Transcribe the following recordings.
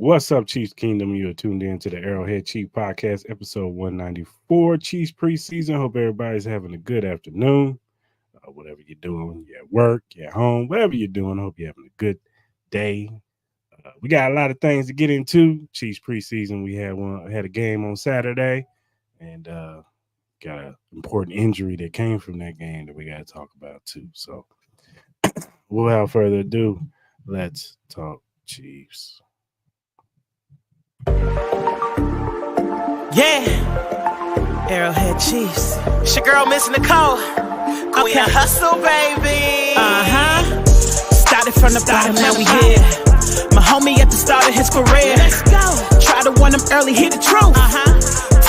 What's up, Chiefs Kingdom? You are tuned in to the Arrowhead Chief Podcast, episode 194, Chiefs Preseason. Hope everybody's having a good afternoon. Whatever you're doing, you're at work, you're at home, whatever you're doing, I hope you're having a good day. We got a lot of things to get into. Chiefs Preseason, we had a game on Saturday, and got an important injury that came from that game that we got to talk about too. So, without further ado, let's talk Chiefs. Yeah, Arrowhead Chiefs. It's your girl, Miss Nicole. Queen of Hustle, baby. Started from the bottom, now we here. My homie at the start of his career. Let's go. Try to win him early, hear the truth.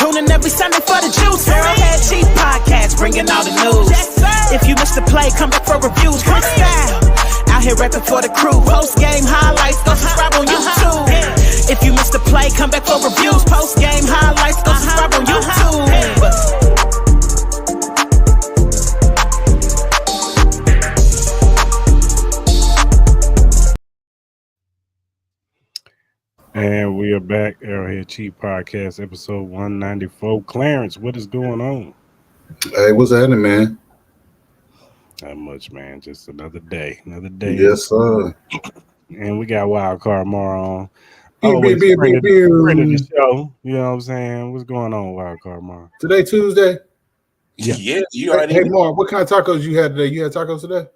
Tune in every Sunday for the juice. Arrowhead Chiefs Podcast, bringing all the news. If you missed the play, come back for reviews. Quick style. Out here rapping for the crew. Post game highlights, go subscribe on YouTube. If you missed the play, come back for reviews. Post game highlights, go subscribe on YouTube. And we are back, Arrowhead Chief Podcast, episode 194. Clarence, what is going on? Hey, what's happening, man? Not much, man. Just another day. Yes, sir. And we got Wild Card Mar on. Friend of the show. You know what I'm saying? What's going on, Wild Card Mar? Today, Tuesday? Yeah, you already. Hey, Mar, what kind of tacos you had today? You had tacos today?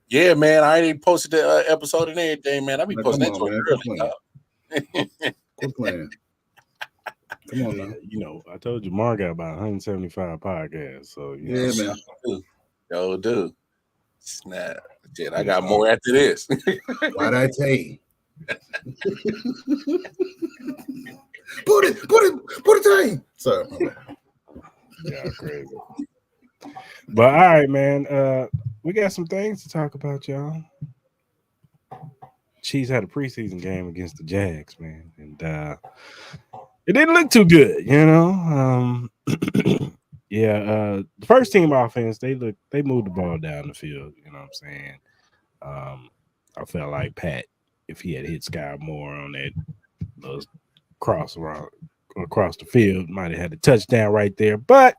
Yeah, man. I already posted the episode and everything, man. I be posting that man. early. Quit playing. Come on now. You know, I told you Mar got about 175 podcasts. So, yeah, man. Yo, dude. Snap. Shit, I got more after this. Why'd I tell you? Put it in. Sorry. Yeah, crazy. But all right, man. We got some things to talk about, y'all. Chiefs had a preseason game against the Jags, man, and it didn't look too good, you know. The first team offense, they moved the ball down the field, you know what I'm saying? I felt like Pat, if he had hit Sky Moore on that cross around across the field, might have had a touchdown right there. But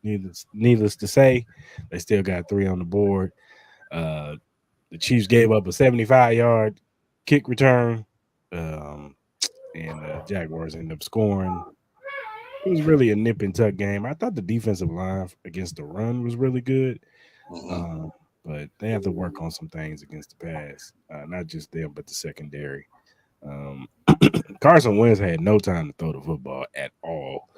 needless to say, they still got 3 on the board. The Chiefs gave up a 75-yard kick return, and the Jaguars ended up scoring. It was really a nip and tuck game. I thought the defensive line against the run was really good, but they have to work on some things against the pass. Not just them, but the secondary. Carson Wentz had no time to throw the football at all.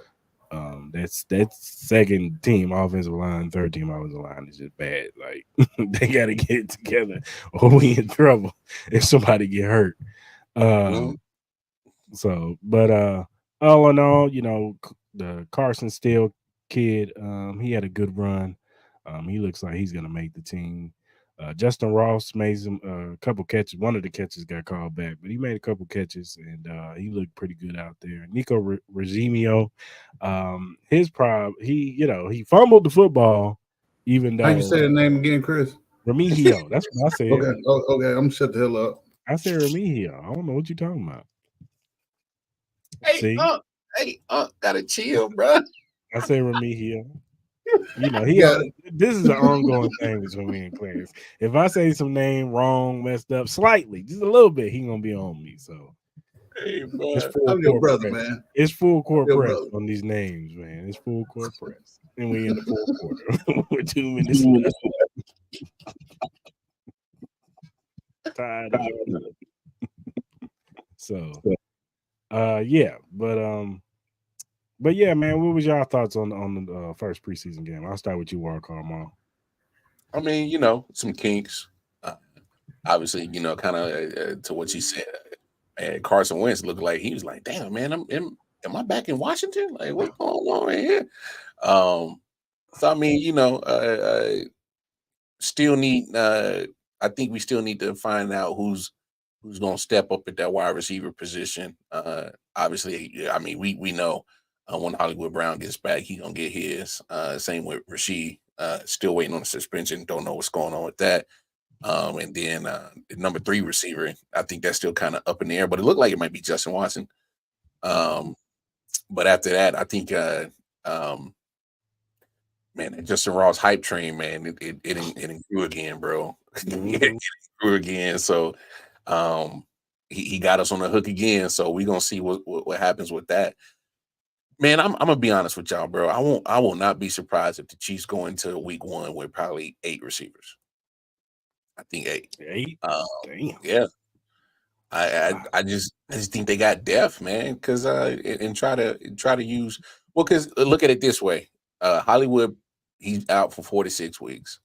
That's second team offensive line, third team offensive line is just bad. Like they got to get it together, or we in trouble if somebody get hurt. So, but all in all, you know, the Carson Steele kid, he had a good run. He looks like he's gonna make the team. Justin Ross made a couple catches. One of the catches got called back, but he made a couple catches, and he looked pretty good out there. Nico Regimio, his problem, he fumbled the football, even though. How you say the name again, Chris? Remigio. That's what I said. Okay. Okay. I'm gonna shut the hell up. I said Remigio. I don't know what you're talking about. Hey, gotta chill, bro. I said Remigio. You know, this is an ongoing thing between me and Clarence. If I say some name wrong, messed up slightly, just a little bit, he gonna be on me. So, hey, I'm your brother, man. It's full court press on these names, man. It's full court press, and we in the fourth quarter. We're 2 minutes left. Tired of it. So, but yeah, man, what was y'all thoughts on the first preseason game? I'll start with you, Wild Card Mar. I mean, you know, some kinks. Obviously, you know, kind of to what you said. And Carson Wentz looked like he was like, "Damn, man, am I back in Washington? Like, what's going on right here?" So I mean, you know, still need. I think we still need to find out who's going to step up at that wide receiver position. Obviously, I mean, we know. When Hollywood Brown gets back, he's going to get his. Same with Rasheed. Still waiting on the suspension. Don't know what's going on with that. And then the number 3 receiver, I think that's still kind of up in the air, but it looked like it might be Justin Watson. But after that, I think man, that Justin Ross hype train, man, it grew again, bro. It grew again. So he got us on the hook again. So we're gonna see what happens with that. Man, I'm gonna be honest with y'all, bro. I will not be surprised if the Chiefs go into week 1 with probably 8 receivers. I think 8. 8? Damn. Yeah. I just think they got depth, man. Because and try to use because look at it this way. Hollywood, he's out for 46 weeks.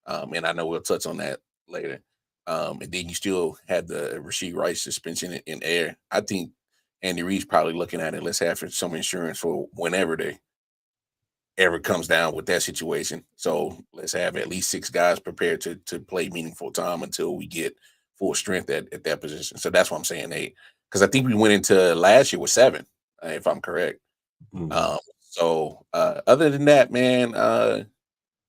And I know we'll touch on that later. And then you still have the Rashid Rice suspension in air. I think Andy Reid's probably looking at it. Let's have some insurance for whenever they ever comes down with that situation. So let's have at least 6 guys prepared to play meaningful time until we get full strength at that position. So that's what I'm saying 8. Because I think we went into last year with 7, if I'm correct. So other than that, man,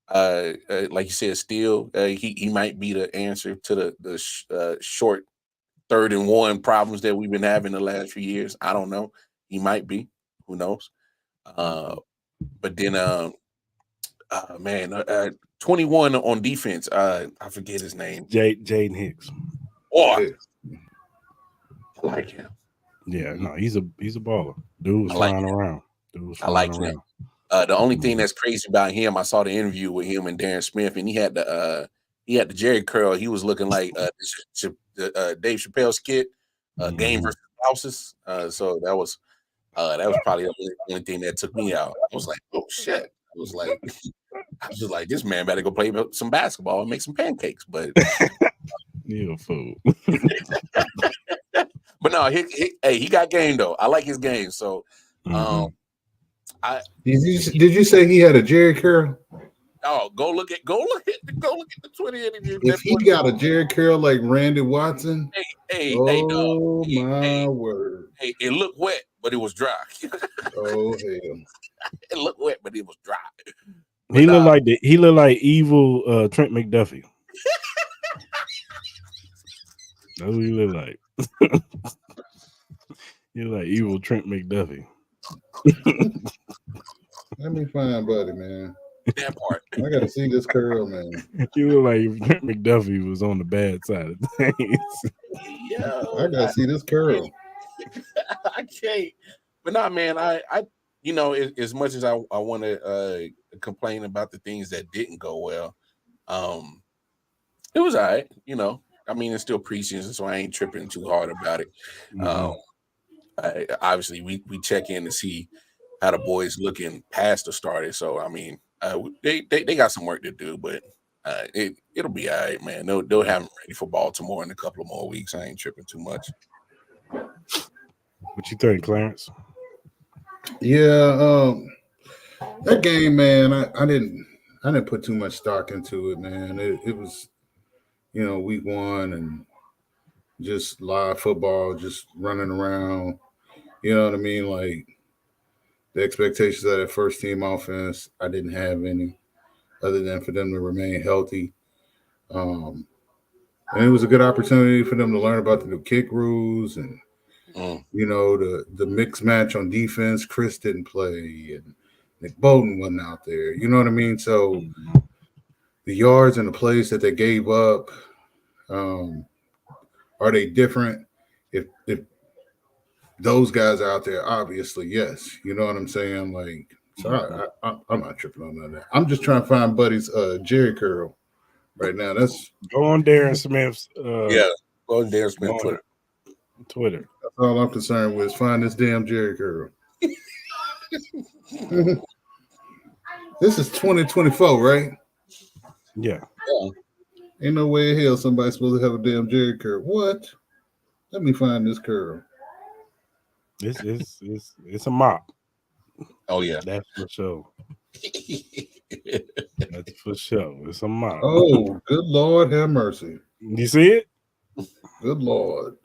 like you said, still he might be the answer to the short 3rd and 1 problems that we've been having the last few years. I don't know. He might be. Who knows? But then, man, 21 on defense. I forget his name. Jaden Hicks. Oh, I like him. Yeah, no, he's a baller. Dude was flying around. I like him. The only thing that's crazy about him, I saw the interview with him and Darren Smith, and he had the Jerry curl. He was looking like Dave Chappelle skit, Game versus Blouses. So that was probably the only thing that took me out. I was like, oh shit. I was just like, this man better go play some basketball and make some pancakes. But you're a fool. But no, he got game though. I like his game. So did you say he had a Jerry curl? Oh, go look at the Twitter interview. If he got a Jerry curl like Randy Watson, my word! Hey, it looked wet, but it was dry. Oh hell! It looked wet, but it was dry. He looked like evil Trent McDuffie. That's what he looked like. He looked like evil Trent McDuffie. Let me find Buddy, man. That part. I gotta see this curl, man. You look like Trent McDuffie was on the bad side of things. I gotta see this curl. I can't. But no, man, I as much as I want to complain about the things that didn't go well, it was all right. I mean, it's still preseason, so I ain't tripping too hard about it. Obviously, we check in to see how the boys looking past the starters. So I mean, they got some work to do, but it'll be all right, man. They'll have them ready for Baltimore in a couple of more weeks. I ain't tripping too much. What you think, Clarence? Yeah, that game, man. I didn't put too much stock into it, man. It was, week 1 and just live football, just running around. You know what I mean? Like the expectations of that first team offense, I didn't have any other than for them to remain healthy. And it was a good opportunity for them to learn about the new kick rules and, the mixed match on defense. Chris didn't play and Nick Bolton wasn't out there. You know what I mean? So the yards and the plays that they gave up, are they different? If those guys are out there, obviously, yes. You know what I'm saying? Like, so I'm not tripping on none of that. I'm just trying to find Buddy's Jerry curl right now. That's go on Darren Smith's go on Darren Smith Twitter. That's all I'm concerned with is find this damn Jerry curl. This is 2024, right? Yeah. Ain't no way in hell somebody's supposed to have a damn Jerry curl. What? Let me find this curl. It's a mop. Oh yeah, that's for sure. That's for sure. It's a mop. Oh, good Lord, have mercy. You see it? Good Lord.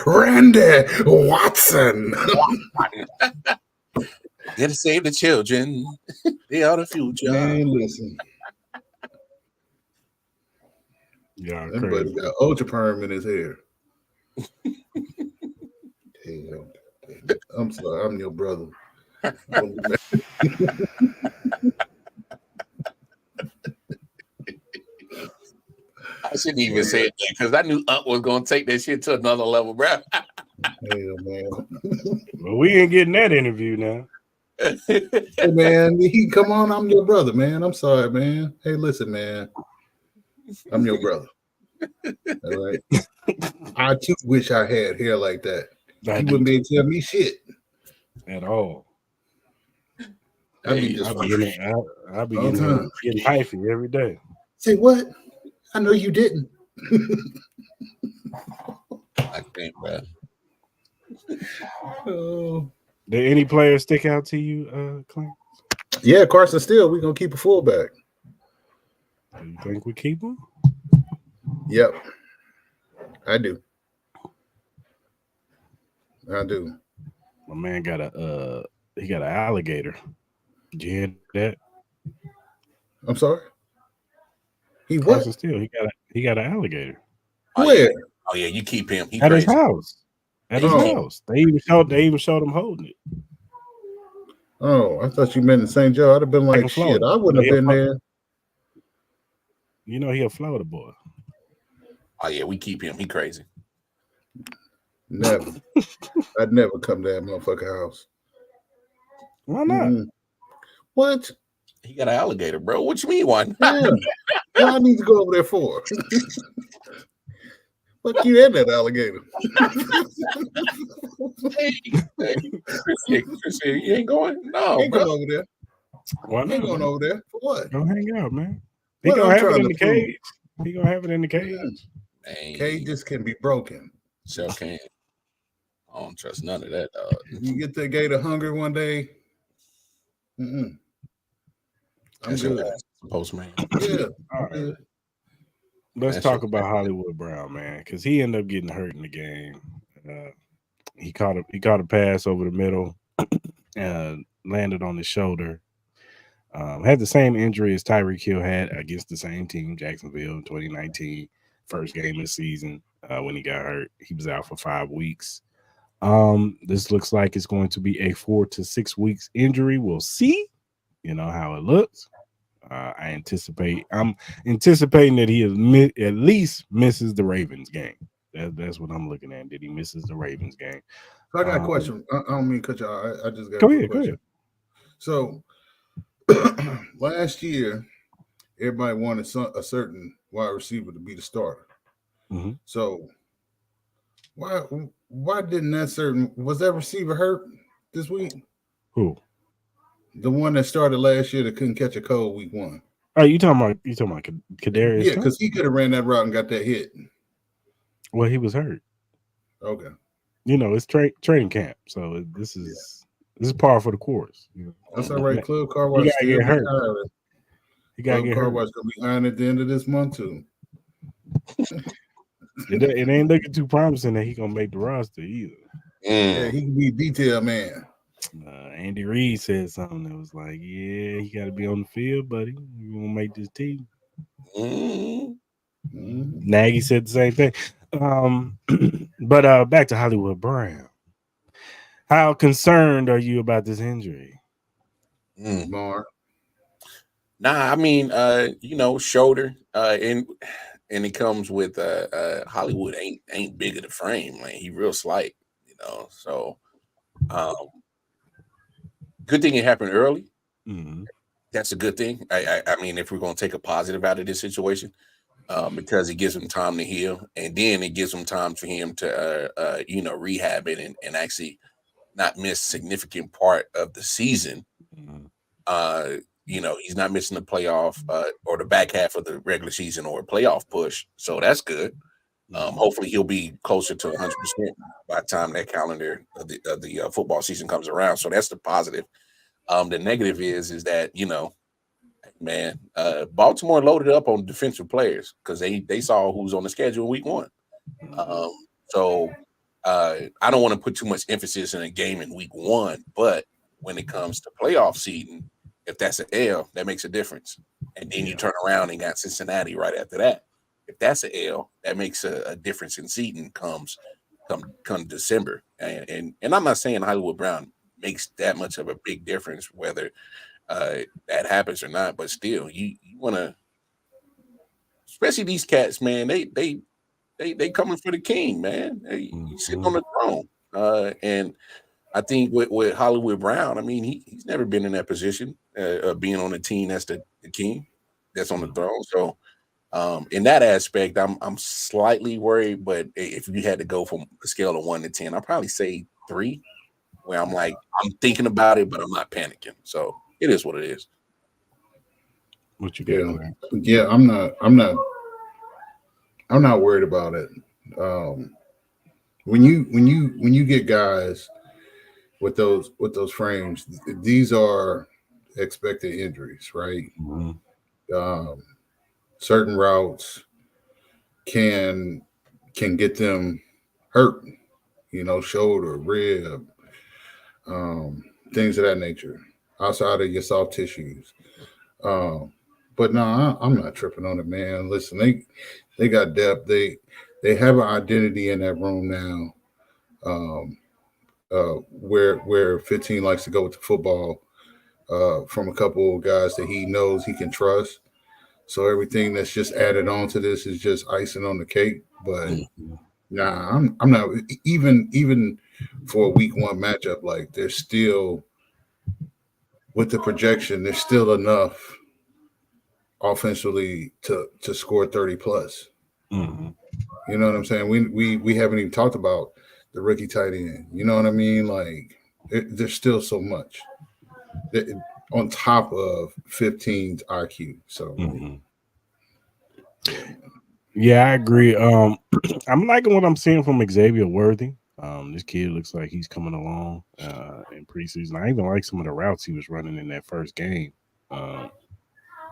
Randy Watson. Here to save the children. They are the future. Man, listen. Y'all That buddy crazy. got ultra perm in his hair. Hell, I'm sorry, I'm your brother. I shouldn't even say it because I knew Up was gonna take that shit to another level, bro. Hell, man. Well, we ain't getting that interview now. Hey, man, come on, I'm your brother, man. I'm sorry, man. Hey, listen, man. I'm your brother. All right. I too wish I had hair like that. You wouldn't be able to tell me shit at all. I'd be just I'll be all getting time. hyphy every day. Say what? I know you didn't. I can't, bro. Oh. Did any players stick out to you, Clint? Yeah, Carson Steele, we're gonna keep a fullback. Do you think we keep him? Yep. I do. My man got he got an alligator. Did you hear that? I'm sorry. He what? Carson Steele, he got an alligator. Where? Oh yeah, you keep him. He At crazy. his house. At his house. They even showed him holding it. Oh, I thought you meant in St. Joe. I'd have been like, shit, I wouldn't have been there. You know he a Florida boy. Oh yeah, we keep him. He crazy. Never. I'd never come to that motherfucker house. Why not? Mm-hmm. What? He got an alligator, bro. What you mean? Why not? Yeah. What I need to go over there for? Fuck you and that alligator. Hey, Chris, you ain't going? No, ain't bro. going over there. Why not? Ain't going over there for what? Go hang out, man. He gonna have it in the cage. He gonna have it in the cage. Dang. Cages can be broken. Sure can. I don't trust none of that, dog. You get that gator hungry one day. I'm good. Postman. Yeah. All right. Let's talk about Hollywood Brown, man, because he ended up getting hurt in the game. He caught a pass over the middle and landed on his shoulder. Had the same injury as Tyreek Hill had against the same team, Jacksonville, in 2019, first game of the season. When he got hurt, he was out for 5 weeks. This looks like it's going to be a 4 to 6 weeks injury. We'll see, how it looks. I'm anticipating that he at least misses the Ravens game. That's what I'm looking at. Did he misses the Ravens game? So I got a question. I don't mean to cut you off. I just got go a ahead. question. So last year, everybody wanted a certain wide receiver to be the starter. Mm-hmm. So why didn't was that receiver hurt this week? Who? The one that started last year that couldn't catch a cold week 1. Oh, you talking about Kadarius? Yeah, because he could have ran that route and got that hit. Well, he was hurt. Okay. It's training camp, so this is par for the course. That's all right. Club Car Wash still get hurt. He got to get hurt. Car Wash gonna be hiring at the end of this month too. It ain't looking too promising that he gonna make the roster either. Yeah, he can be detail man. Andy Reid said something that was like, "Yeah, he got to be on the field, buddy. You gonna make this team." Nagy said the same thing. But back to Hollywood Brown. How concerned are you about this injury? More. Nah, I mean, shoulder, and it comes with Hollywood ain't big of the frame, like he real slight, So, good thing it happened early. Mm-hmm. That's a good thing. I mean, if we're gonna take a positive out of this situation, because it gives him time to heal, and then it gives him time for him to rehab it and actually not miss significant part of the season. Mm-hmm. He's not missing the playoff or the back half of the regular season or a playoff push, so that's good. Hopefully, he'll be closer to 100% by the time that calendar of the football season comes around. So that's the positive. The negative is that man, Baltimore loaded up on defensive players because they saw who's on the schedule in week 1. So I don't want to put too much emphasis in a game in week 1, but when it comes to playoff seeding, If that's an L, that makes a difference. And then you Yeah. turn around and got Cincinnati right after that. If that's an L, that makes a difference in seating come December. And I'm not saying Hollywood Brown makes that much of a big difference whether that happens or not, but still, you want to, especially these cats, man. They coming for the king, man. You sitting on Mhm. the throne, and I think with Hollywood Brown, I mean, he's never been in that position of being on a team that's the king that's on the Mhm. throne. So in that aspect, I'm slightly worried. But if you had to go from a scale of 1 to 10, I'd probably say 3. Where I'm like, I'm thinking about it, but I'm not panicking. So it is what it is. What you got, Yeah, Grant? yeah. I'm not worried about it. Um, when you get guys with those frames, these are expected injuries, right? Mhm. Um, certain routes can can get them hurt, shoulder, rib, um, things of that nature, outside of your soft tissues. Um, but no, I'm not tripping on it, man. Listen, they got depth. They have an identity in that room now. Um, where 15 likes to go with the football, from a couple of guys that he knows he can trust. So everything that's just added on to this is just icing on the cake. But Mhm. nah, I'm not even for a week one matchup. Like there's still with the projection, there's still enough offensively to score 30 plus. Mhm. You know what I'm saying? We haven't even talked about the rookie tight end. You know what I mean? Like there's still so much that, on top of 15's IQ. So Mhm. yeah, Yeah, I agree. I'm liking what I'm seeing from Xavier Worthy. This kid looks like he's coming along in preseason. I even like some of the routes he was running in that first game. Um,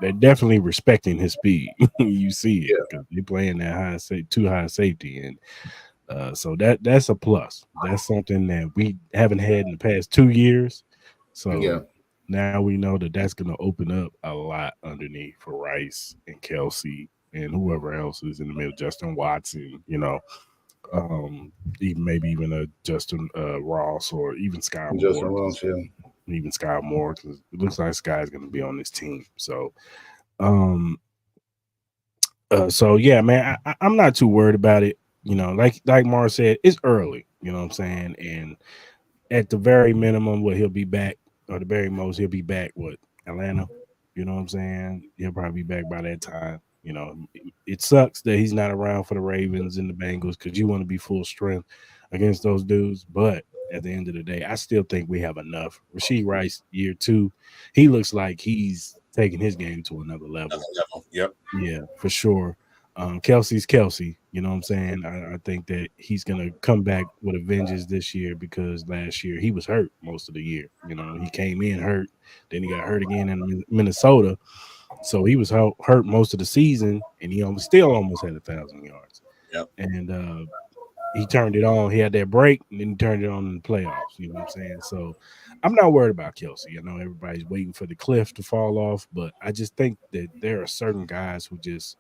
they're definitely respecting his speed. You see it yeah, because they're playing that too high safety, and so that's a plus. That's something that we haven't had in the past 2 years. yeah, So now we know that that's going to open up a lot underneath for Rice and Kelsey and whoever else is in the middle, Justin Watson, um, even maybe even a Justin Ross or even Sky Justin Moore, Ross. Yeah, even Sky Moore, because it looks like Sky's going to be on this team. Um, so yeah, man, I'm not too worried about it. Like Mar said, it's early. You know what I'm saying? And at the very minimum, what he'll be back, or the very most, he'll be back. What Atlanta? You know what I'm saying? He'll probably be back by that time. It sucks that he's not around for the Ravens and the Bengals because you want to be full strength against those dudes. But at the end of the day, I still think we have enough. Rasheed Rice, year 2, he looks like he's taking his game to another Another level. level. Yep. Yeah, for sure. Kelsey's Kelsey. You know what I'm saying? I think that he's gonna come back with a vengeance this year because last year he was hurt most of the year. He came in hurt, then he got hurt again in Minnesota, so he was hurt most of the season, and he still almost had 1,000 yards. Yep. And he turned it on. He had that break, and then he turned it on in the playoffs. You know what I'm saying? So I'm not worried about Kelsey. I know everybody's waiting for the cliff to fall off, but I just think that there are certain guys who just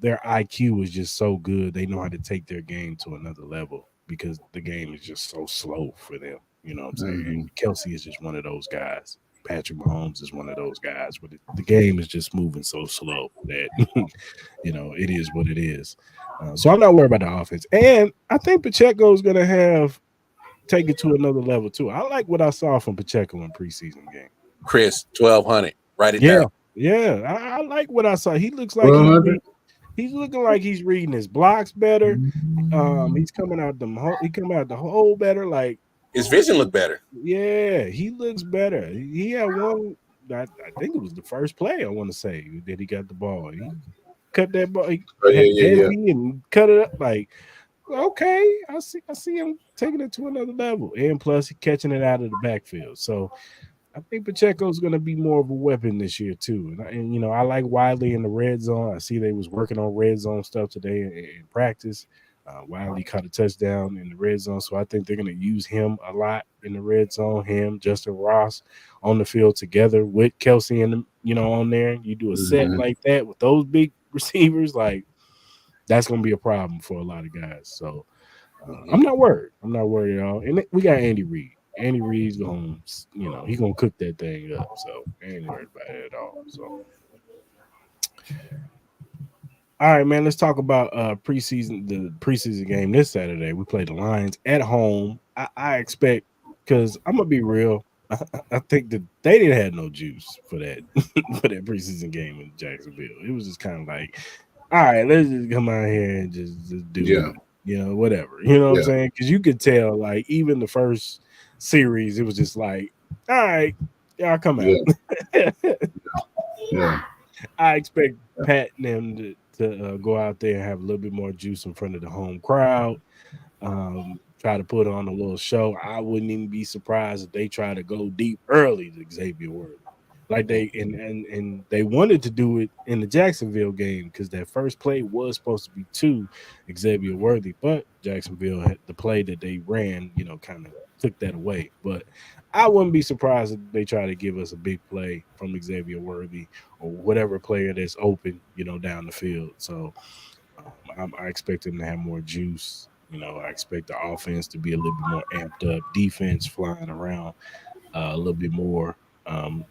their IQ is just so good. They know how to take their game to another level because the game is just so slow for them. You know what I'm saying? hmm Kelsey is just one of those guys. Patrick Mahomes is one of those guys, but the game is just moving so slow that it is what it is. So I'm not worried about the offense, and I think Pacheco is going to have take it to another level too. I like what I saw from Pacheco in preseason game. Chris, 1,200. Write it Yeah, down. yeah, I like what I saw. He looks like 1,200. he's looking like he's reading his blocks better. He's coming out he coming out the hole better. Like, His vision looked better. yeah, he looks better. He had one. I think it was the first play. I want to say that he got the ball. He cut that ball. He Oh had yeah, yeah, heavy and cut it up. Like, okay, I see him taking it to another level, and plus he catching it out of the backfield. So I think Pacheco's going to be more of a weapon this year too. And I like Wiley in the red zone. I see they was working on red zone stuff today in practice. Wiley caught a touchdown in the red zone, so I think they're going to use him a lot in the red zone. Him, Justin Ross on the field together with Kelsey and on there. You do a set like that with those big receivers, like that's going to be a problem for a lot of guys. So I'm not worried. I'm not worried at all. And we got Andy Reid. Andy Reid's going, he's going to cook that thing up. So I ain't worried about it at all. So. All right, man. Let's talk about the preseason game this Saturday. We play the Lions at home. I expect, because I'm gonna be real. I think that they didn't have no juice for that for that preseason game in Jacksonville. It was just kind of like, all right, let's just come out here and just do whatever. You know what I'm saying? Because you could tell, like, even the first series, it was just like, all right, y'all come out. Yeah. I expect Pat and them to go out there and have a little bit more juice in front of the home crowd. Try to put on a little show. I wouldn't even be surprised if they try to go deep early to Xavier Worthy. Like they and they wanted to do it in the Jacksonville game because that first play was supposed to be to Xavier Worthy, but Jacksonville had the play that they ran, kind of took that away. But I wouldn't be surprised if they try to give us a big play from Xavier Worthy or whatever player that's open, down the field. So I expect them to have more juice. I expect the offense to be a little bit more amped up, defense flying around a little bit more.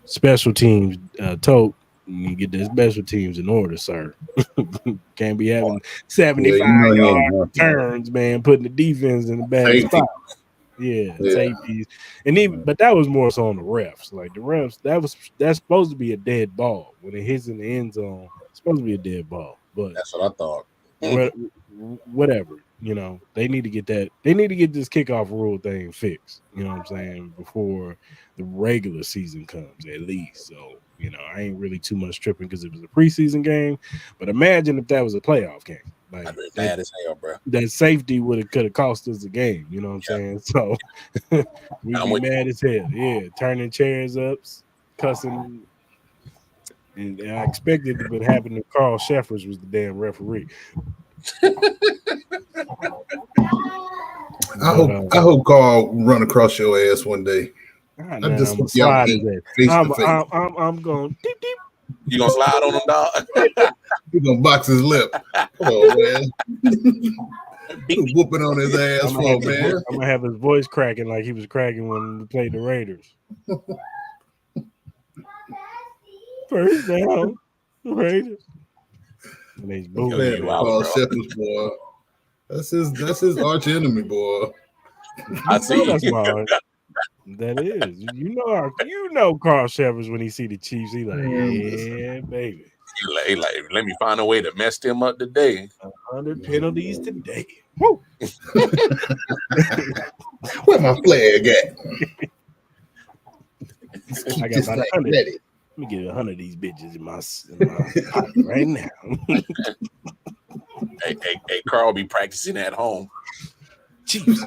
Special teams, Tote, you get the special teams in order, sir. Can't be having 75-yard turns, man, putting the defense in the bad spot. Yeah, safeties, and but that was more so on the refs. Like the refs, that's supposed to be a dead ball when it hits in the end zone. It's supposed to be a dead ball, but that's what I thought. Whatever, they need to get that. They need to get this kickoff rule thing fixed. You know what I'm saying, before the regular season comes, at least. So I ain't really too much tripping because it was a preseason game. But imagine if that was a playoff game. Like I'd be mad as hell, bro. That safety could have cost us the game. You know what I'm saying? So we'd be mad as hell. Yeah, turning chairs up, cussing. And I expected it would happen to Carl Sheffers was the damn referee. I hope Carl run across your ass one day. I'm gonna slide his ass. I'm going deep. You gonna slide on him, dog? You gonna box his lip? Come on, man. Whooping on his ass for man. I'm gonna have his voice cracking like he was cracking when we played the Raiders. First down, Raiders. And he's booing Carl Shepard's boy. That's his arch enemy, boy. I see. That's why. That is. You know Carl Shepard when he see the Chiefs, he like, yeah, baby. He like, let me find a way to mess them up today. 100 penalties today. Woo! Where my flag at? I got about 100. Let me get 100 of these bitches in my pocket right now. Hey, Carl be practicing at home. Chiefs.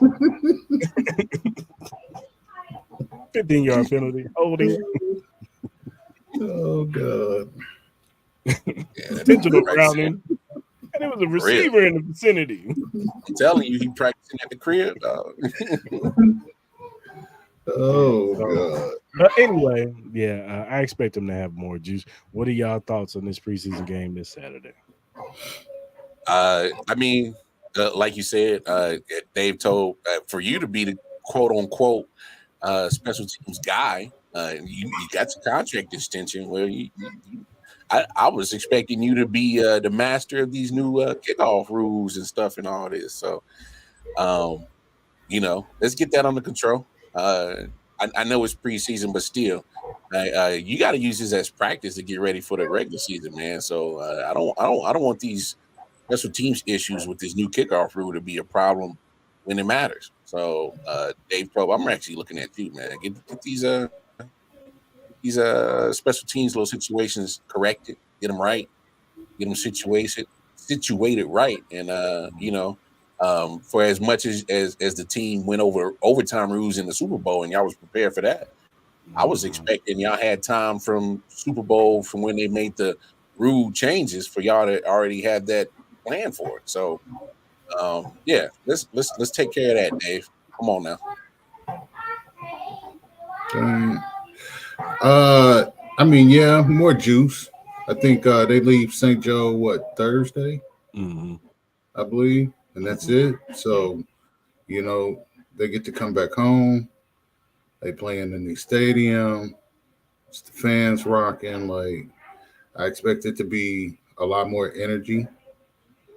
15-yard penalty. Holding. Oh, God. Intentional grounding. And it was a receiver in the vicinity. I'm telling you, he practicing at the crib, dog. Oh, God. But anyway, I expect them to have more juice. What are y'all thoughts on this preseason game this Saturday? I mean, like you said, Dave told for you to be the quote unquote special teams guy, you got your contract extension where I was expecting you to be the master of these new kickoff rules and stuff and all this. So, let's get that under control. I know it's preseason, but still, you got to use this as practice to get ready for the regular season, man. So I don't want these special teams issues with this new kickoff rule to be a problem when it matters. So, Dave Probe, I'm actually looking at you, man. Get these special teams little situations corrected, get them right, get them situated right, and for as much as the team went over overtime rules in the Super Bowl and y'all was prepared for that, I was expecting y'all had time from Super Bowl from when they made the rule changes for y'all to already have that plan for it. So Yeah, let's take care of that, Dave. Come on now. I mean, yeah, more juice. I think they leave St. Joe Thursday, I believe, and that's it. So you know they get to come back home. They playing in the stadium. It's the fans rocking. Like I expect it to be a lot more energy,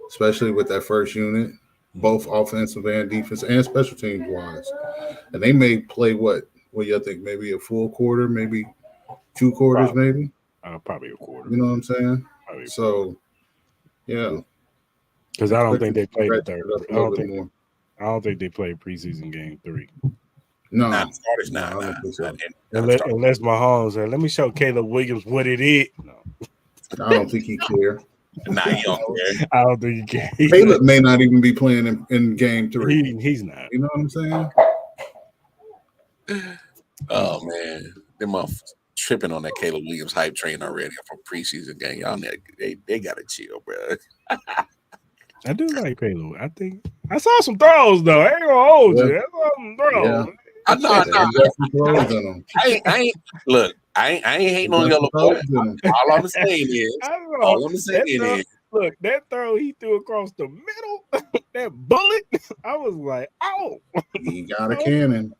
especially with that first unit, both offensive and defense and special teams wise. And they may play what you think? Maybe a full quarter, maybe 2 quarters, maybe. Probably a quarter. You know what I'm saying? So, yeah. Because I don't think they played the third. I don't think more. I don't think they played preseason game 3. No, not starters. I don't think so. Unless Mahomes said, "Let me show Caleb Williams what it is." No, I don't think he care. Nah, he don't care. I don't think he care. Caleb may not even be playing in game 3. He's not. You know what I'm saying? Oh man, them off tripping on that Caleb Williams hype train already for preseason game. Y'all, they gotta chill, bro. I do like Caleb. I think I saw some throws though. I ain't gonna hold you. I saw some throws. Yeah. I ain't look. I ain't hating on yellow boy. All I'm saying is, look, that throw he threw across the middle, that bullet. I was like, oh, he got a cannon.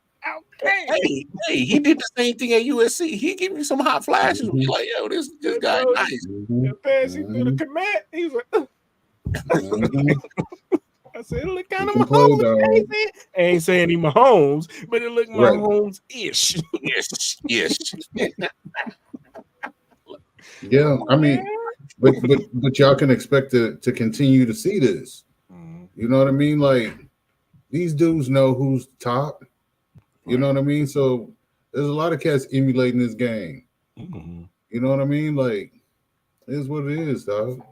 Okay. Hey, he did the same thing at USC. He gave me some hot flashes. Mm-hmm. Like, yo, this guy nice. The pass he threw the command. He's like, I said, it look kind of Mahomes. I ain't saying he Mahomes, but it look Mahomes-ish. Yes. Yeah, I mean, but y'all can expect to continue to see this. You know what I mean? Like, these dudes know who's top. You know what I mean? So there's a lot of cats emulating this game. Mm-hmm. You know what I mean? Like, it is what it is, dog.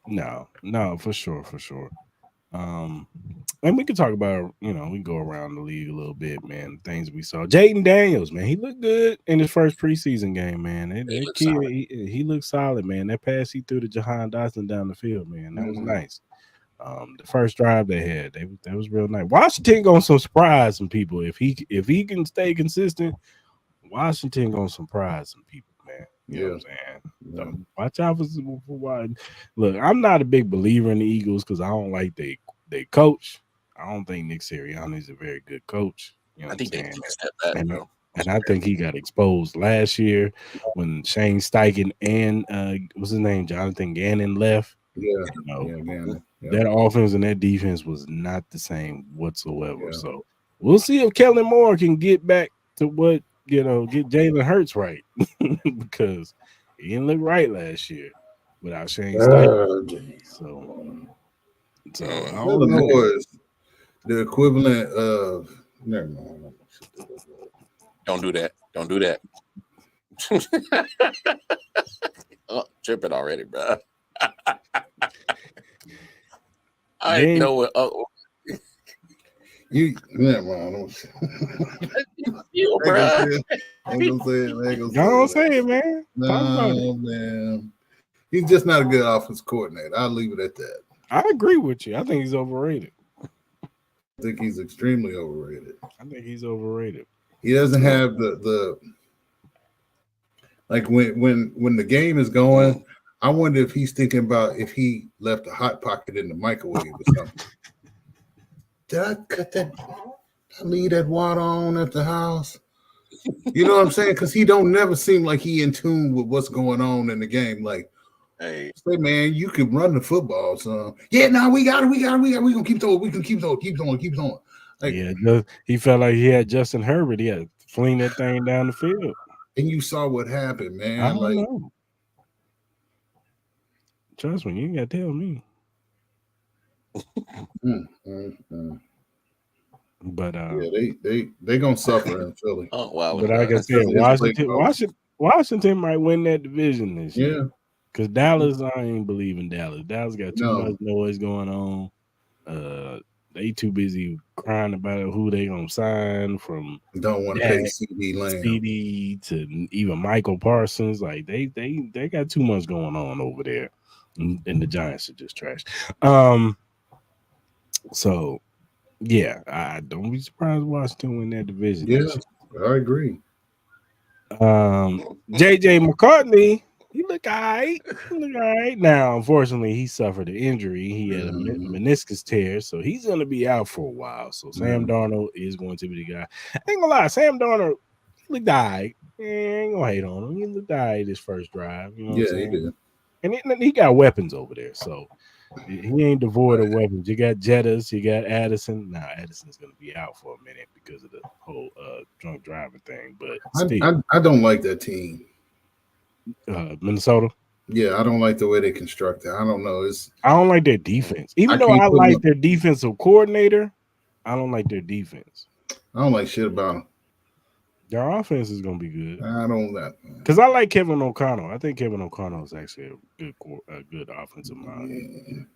No, for sure. And we can talk about, we can go around the league a little bit, man. Things we saw. Jaden Daniels, man, he looked good in his first preseason game, man. That kid, he looked solid, man. That pass he threw to Jahan Dotson down the field, man, that was nice. The first drive they had, that was real nice. Washington gonna surprise some people if he can stay consistent. Washington gonna surprise some people, man. You know what I'm saying? So watch out for look. I'm not a big believer in the Eagles because I don't like they coach. I don't think Nick Sirianni is a very good coach. You know I think they step back, bro. And I think he got exposed last year when Shane Steichen and what's his name, Jonathan Gannon left. That offense and that defense was not the same whatsoever. Yeah. So we'll see if Kellen Moore can get back to what get Jalen Hurts right because he didn't look right last year without Shane Steichen. So I don't know. Is the equivalent of never mind. Don't do that. Oh, tripping already, bro. I ain't know what. You never mind. You, bro. Don't say it, man. No, man. He's just not a good offense coordinator. I'll leave it at that. I agree with you. I think he's overrated. I think he's extremely overrated. I think he's overrated. He doesn't have the like when the game is going. I wonder if he's thinking about if he left a hot pocket in the microwave or something. Did I cut that? I leave that water on at the house. You know what I'm saying? Because he don't never seem like he in tune with what's going on in the game. Like, hey, say, man, you can run the football, son. Yeah, no, we got it. We gonna keep going. We can keep going. Like, yeah, he felt like he had Justin Herbert. He had to fling that thing down the field. And you saw what happened, man. I don't know. Trust me, you ain't got to tell me. But yeah, they gonna suffer in Philly. Oh wow! But like I said, Washington might win that division this year. Yeah, because Dallas, I ain't believing Dallas. Dallas got too much noise going on. They too busy crying about who they gonna sign from. Don't want to pay CD to even Michael Parsons. Like they got too much going on over there, and the Giants are just trash. So yeah, I don't be surprised Washington win that division Yeah, next I agree. year. JJ McCartney, he look all right. He look all right. Now, unfortunately, he suffered an injury. He had a meniscus tear, so he's going to be out for a while. So Sam Darnold is going to be the guy. I ain't gonna lie, Sam Darnold, he looked all right. Ain't gonna hate on him. He looked all right his first drive. You know what I'm saying? He did. And he got weapons over there, so he ain't devoid of weapons. You got Jettas, you got Addison. Now Addison's gonna be out for a minute because of the whole drunk driving thing. But still, I don't like that team. Minnesota. Yeah, I don't like the way they construct it. I don't know. I don't like their defense. Even though I like their defensive coordinator, I don't like their defense. I don't like shit about them. Their offense is gonna be good. I don't that because I like Kevin O'Connell. I think Kevin O'Connell is actually a good offensive mind.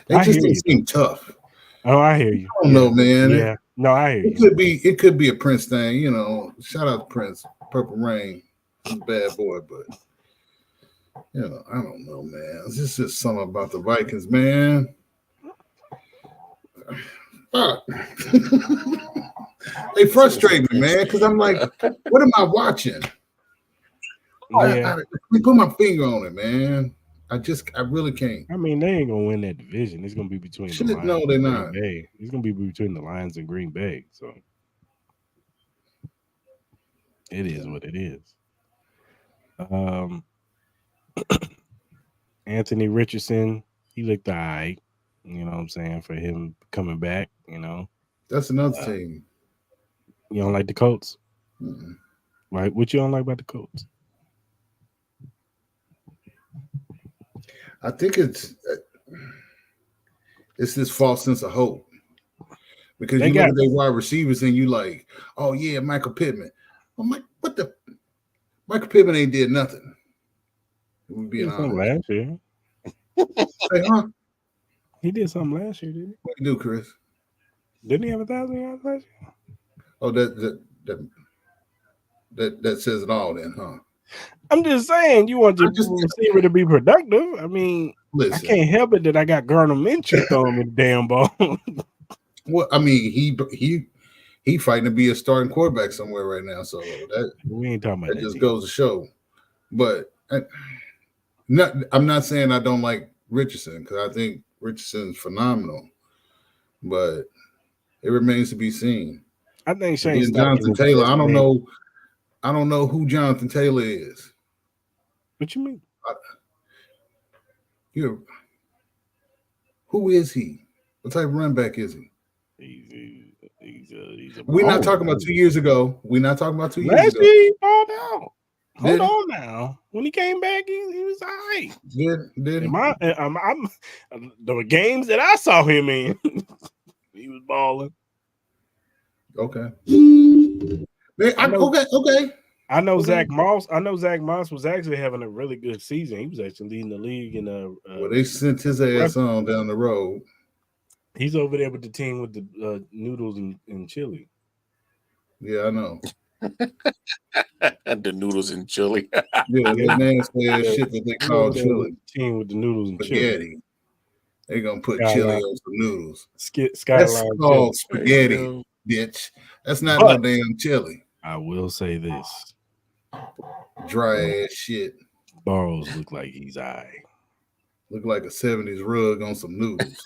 They just don't seem tough. Oh, I hear you. I don't know, man. Yeah, no, I hear you. It could be a Prince thing, you know. Shout out to Prince, Purple Rain, he's a bad boy, but you know, I don't know, man. It's just something about the Vikings, man. Fuck. They frustrate me, man, because I'm like, what am I watching? Yeah. I put my finger on it, man. I really can't. I mean, they ain't gonna win that division. It's gonna be between the Lions no, they're and not. Green Bay. It's gonna be between the Lions and Green Bay. So it is what it is. Anthony Richardson, he looked all right. You know what I'm saying, for him coming back, you know. That's another team. You don't like the Colts? Mm-hmm. Right? What you don't like about the Colts? I think it's this false sense of hope. Because you look at their wide receivers and you like, oh yeah, Michael Pittman. I'm like, what the? Michael Pittman ain't did nothing. We being honest. Last year. Say, huh? He did something last year, didn't he? What did he do, Chris? Didn't he have 1,000 yards last year? Oh, that says it all then, huh? I'm just saying, you want your receiver to be productive. I mean, listen, I can't help it that I got Gardner Minshew throwing me the damn ball. Well, I mean, he fighting to be a starting quarterback somewhere right now. So that we ain't talking about that. Just goes to show. But I'm not saying I don't like Richardson because I think Richardson's phenomenal, but it remains to be seen. I think Shane Jonathan Taylor. I don't know who Jonathan Taylor is. What you mean? Who is he? What type of run back is he? We're not talking about 2 years ago. We're not talking about 2 years ago. Last year he balled out. Hold on now. When he came back, he was all right. Did he? I'm the games that I saw him in, he was balling. Okay. Okay. I know Zach Moss. I know Zach Moss was actually having a really good season. He was actually leading the league in well, they sent his ass on down the road. He's over there with the team with the noodles and chili. Yeah, I know. The noodles and chili. Yeah, the nasty ass shit that they call chili. Team with the noodles and spaghetti. Chili. They're gonna put chili on some noodles. That's called spaghetti, bitch. That's not no damn chili. I will say this. Dry ass shit. Burrows look like he's high. Look like a 70s rug on some noodles.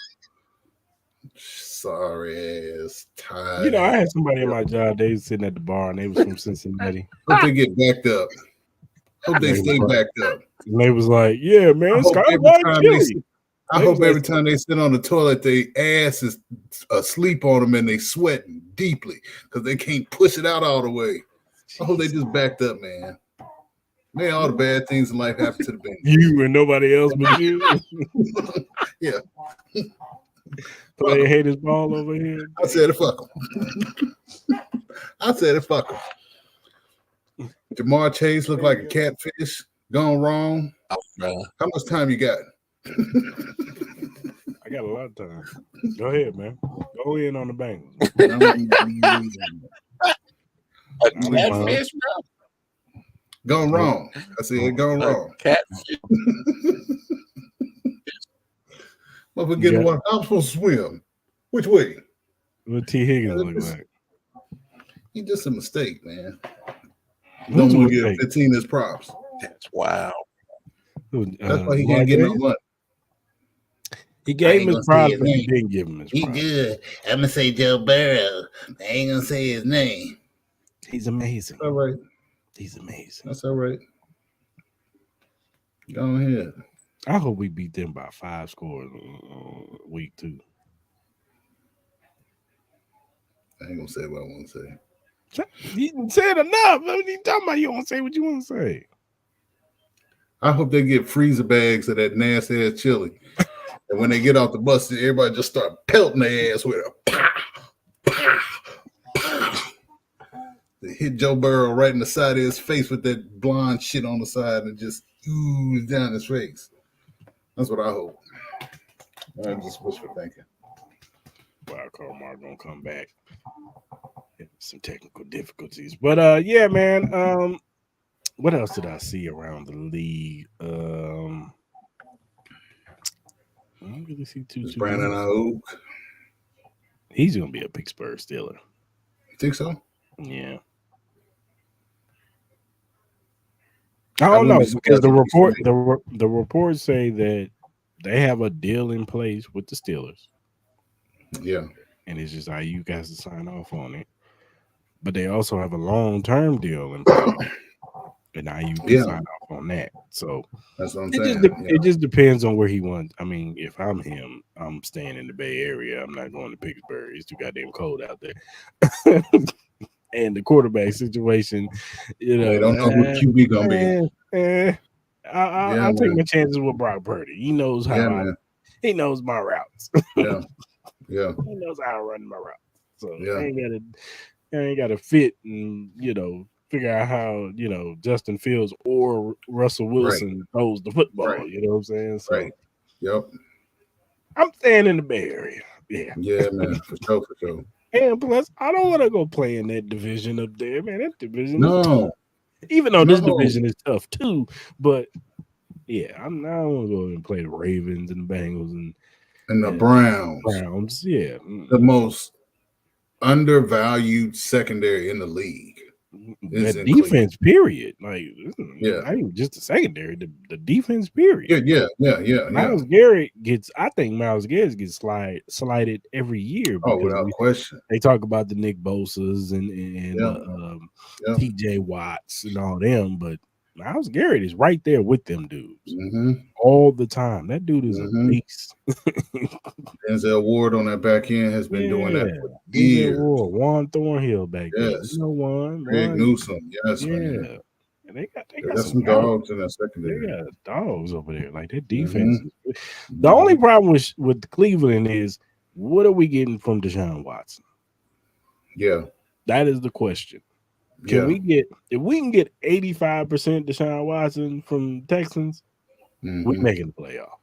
Sorry ass tired. You know, I had somebody in my job, they was sitting at the bar and they was from Cincinnati. Hope they get backed up. Hope they stay backed up. And they was like, yeah, man, I hope every time they sit on the toilet, their ass is asleep on them and they sweating deeply because they can't push it out all the way. I hope they just backed up, man. May all the bad things in life happen to the Bengals. You and nobody else but you. Yeah. Play hate his ball over here. I said it, fuck him. I said it, fuck him. Jamar Chase looked like a catfish gone wrong. Oh, how much time you got? I got a lot of time. Go ahead, man. Go in on the Bengals. A catfish, bro? Gone wrong. I said gone wrong. Catfish. Motherfucker getting one. I'm supposed to swim. Which way? What T. Higgins look like? He's just a mistake, man. Who's Don't a want to give mistake? 15 as props. That's wow. That's why he can't get no money. He gave him his props, but he didn't give him his props. He good. I'm gonna say Joe Burrow. I ain't gonna say his name. He's amazing. That's all right. He's amazing. That's all right. Go ahead. I hope we beat them by 5 scores week 2. I ain't gonna say what I want to say. You said enough. What are you talking about? You don't say what you want to say. I hope they get freezer bags of that nasty ass chili. And when they get off the bus, everybody just start pelting their ass with a pow, pow, pow. They hit Joe Burrow right in the side of his face with that blonde shit on the side and just ooze down his face. That's what I hope. I just wishful thinking. Wild card Mark gonna come back. Some technical difficulties, but yeah, man. What else did I see around the league? I don't really see too. Brandon Ayuk. He's gonna be a Pittsburgh Steeler. You think so? Yeah. I don't know because the reports say that they have a deal in place with the Steelers. Yeah. And it's just like you guys to sign off on it. But they also have a long-term deal in place. And now you can sign off on that. So that's what I'm saying. It just depends on where he wants. I mean, if I'm him, I'm staying in the Bay Area. I'm not going to Pittsburgh. It's too goddamn cold out there. And the quarterback situation, you know, they don't know who QB gonna be. I'll take my chances with Brock Purdy. He knows how he knows my routes. Yeah. He knows how I run my routes. So I ain't gotta fit and figure out how Justin Fields or Russell Wilson throws the football. Right. You know what I'm saying? So, right. Yep. I'm staying in the Bay Area. Yeah. Yeah, man. For sure. And plus, I don't want to go play in that division up there, man. That division is No. tough. Even though this division is tough too, but yeah, I don't want to go and play the Ravens and the Bengals and the Browns. Yeah. The most undervalued secondary in the league. That defense, period. Like, not even just the secondary, the defense, period. Yeah. Myles Garrett gets slighted every year. Without question. They talk about the Nick Bosa's and TJ Watts and all them, but Myles Garrett is right there with them dudes all the time. That dude is a beast. Denzel Ward on that back end has been doing that for years. Juan Thornhill back there. Greg Newsome. Yes, man. And they got some dogs in that secondary. They got dogs over there. Like that defense. The only problem with Cleveland is what are we getting from Deshaun Watson? Yeah. That is the question. If we can get 85% Deshaun Watson from Texans, we're making the playoff.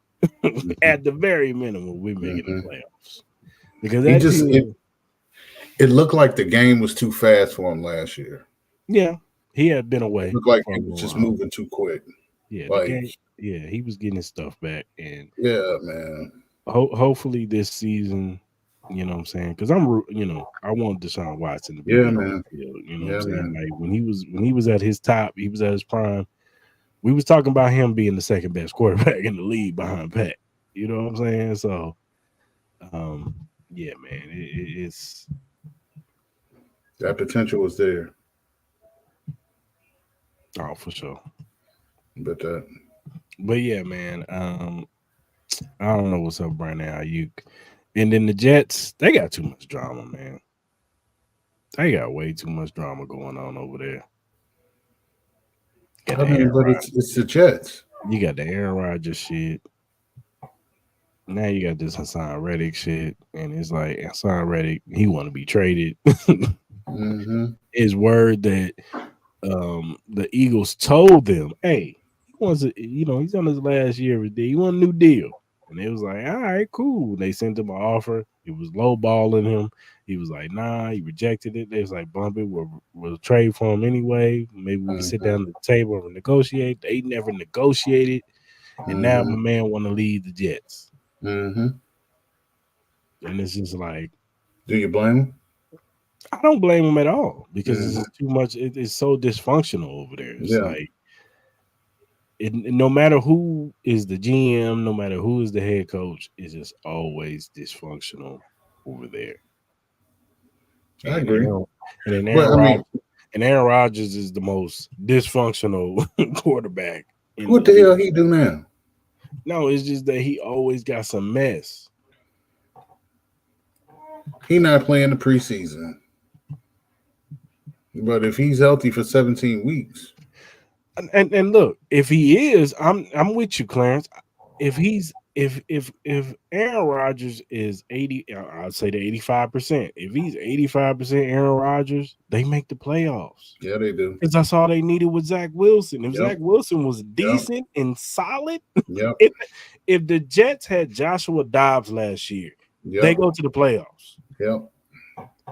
At the very minimum, we're making the playoffs. Because it looked like the game was too fast for him last year. Yeah. He had been away. It looked like he was just moving too quick. Yeah, he was getting his stuff back. And man. Hopefully this season, you know what I'm saying? Because I want Deshaun Watson to be man. On the field, you know what I'm saying? Man. Like when he was at his top, he was at his prime. We was talking about him being the second best quarterback in the league behind Pat. You know what I'm saying? So, yeah, man, it's that potential was there. Oh, for sure. But yeah, man. I don't know what's up right now. And then the Jets, they got too much drama, man. They got way too much drama going on over there. But it's the Jets. You got the Aaron Rodgers shit. Now you got this Hassan Reddick shit, and it's like Hassan Reddick, he want to be traded. It's word that the Eagles told them, "Hey, he wants to, he's on his last year of his deal. He want a new deal." And it was like, all right, cool. They sent him an offer. It was lowballing him. He was like, nah, he rejected it. They was like, bump it. We'll trade for him anyway. Maybe we can sit down at the table and negotiate. They never negotiated. And now my man want to lead the Jets. And it's just like, Do you blame him? I don't blame him at all because it's Mhm. just too much. It's so dysfunctional over there. It's Yeah, like, no matter who is the GM, no matter who is the head coach, it's just always dysfunctional over there. I And agree. and then But I mean, Aaron Rodgers is the most dysfunctional quarterback in the what the league. hell he do now? No, it's just that he always got some mess. He not playing the preseason. But if he's healthy for 17 weeks, And look, if he is, I'm with you, Clarence. If he's if Aaron Rodgers is 80, I'd say the 85%. If he's 85% Aaron Rodgers, they make the playoffs. yeah, they do. Because that's all they needed with Zach Wilson. If Yep, Zach Wilson was yep, decent and solid, yep, if, if the Jets had Joshua Dobbs last year, they yep, go to the playoffs. yep.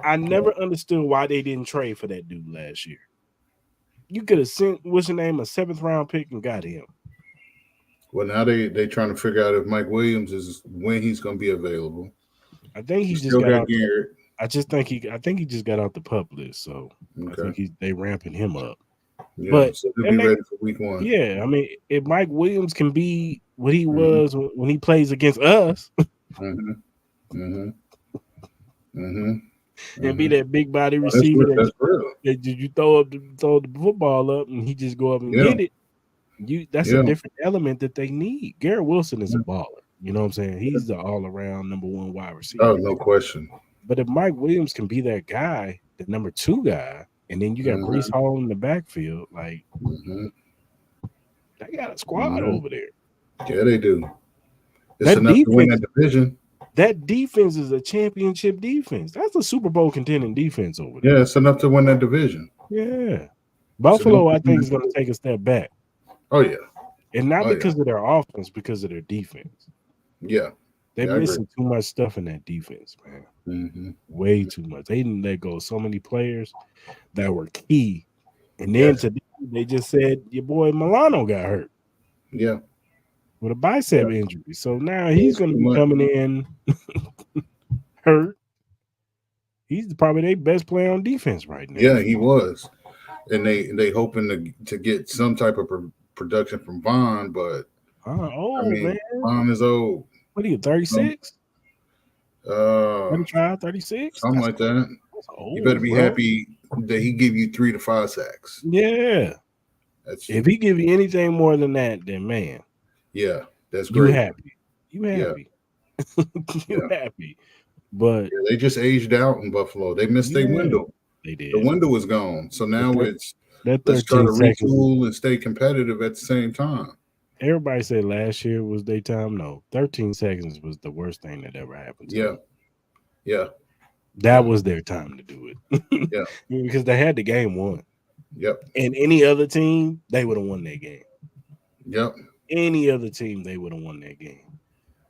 I never understood why they didn't trade for that dude last year. You could have sent what's your name, a 7th-round pick, and got him. Well, now they trying to figure out if Mike Williams is when he's going to be available. I think he You just still got got out. Garrett. I think he just got out the pup list, so I Okay. think they ramping him up. Yeah, But so he'll and be ready for week 1. yeah, I mean, if Mike Williams can be what he Mm-hmm. was when he plays against us, Mm-hmm. Mm-hmm. Mm-hmm. and be Mm-hmm. that big body Oh, that's receiver real. That's real. that you throw the football up and he just go up and Yeah. get it. That's a Yeah. different element that they need. Garrett Wilson is a Yeah. baller. You know what I'm saying? He's the all around number 1 wide receiver. Oh, no question. But if Mike Williams can be that guy, the number 2 guy, and then you got Mm-hmm. Brees Hall in the backfield, like Mm-hmm. they got a squad Mm-hmm. over there. Yeah, they do. It's That enough to win defense, that division. that defense is a championship defense. That's a Super Bowl contending defense over there. Yeah, it's enough to win that division. Yeah. It's Buffalo, enough I to think, win is going to that take a step back. Oh yeah. And not Oh, yeah. because of their offense, because of their defense. Yeah. They're Yeah, I agree. missing too much stuff in that defense, man. Mm-hmm. Way too much. They didn't let go of so many players that were key. And then Yes. today, they just said your boy Milano got hurt Yeah. with a bicep Yeah. injury. So now he's It's going to too be much. coming in hurt. He's probably their best player on defense right now. Yeah, he was. And they hoping to get some type of production from Vaughn, but I mean, Man. Vaughn is old. What are you, 36? Uh, 35, 36? something like that. That's old, You better be bro. happy that he give you 3 to 5 sacks. Yeah. That's If he give you anything more than that, then man, yeah, that's you great. happy. You happy. You Yeah. happy. But Yeah, they just aged out in Buffalo. They missed their yeah, window. they did. The window is gone. So now That it's that let's try 13 to seconds. retool and stay competitive at the same time. Everybody said last year was daytime. No, 13 seconds was the worst thing that ever happened to Yeah. them. Yeah. That was their time to do it. Yeah. Because they had the game won. Yep. And any other team, they would have won that game. Yep. Any other team, they would have won that game.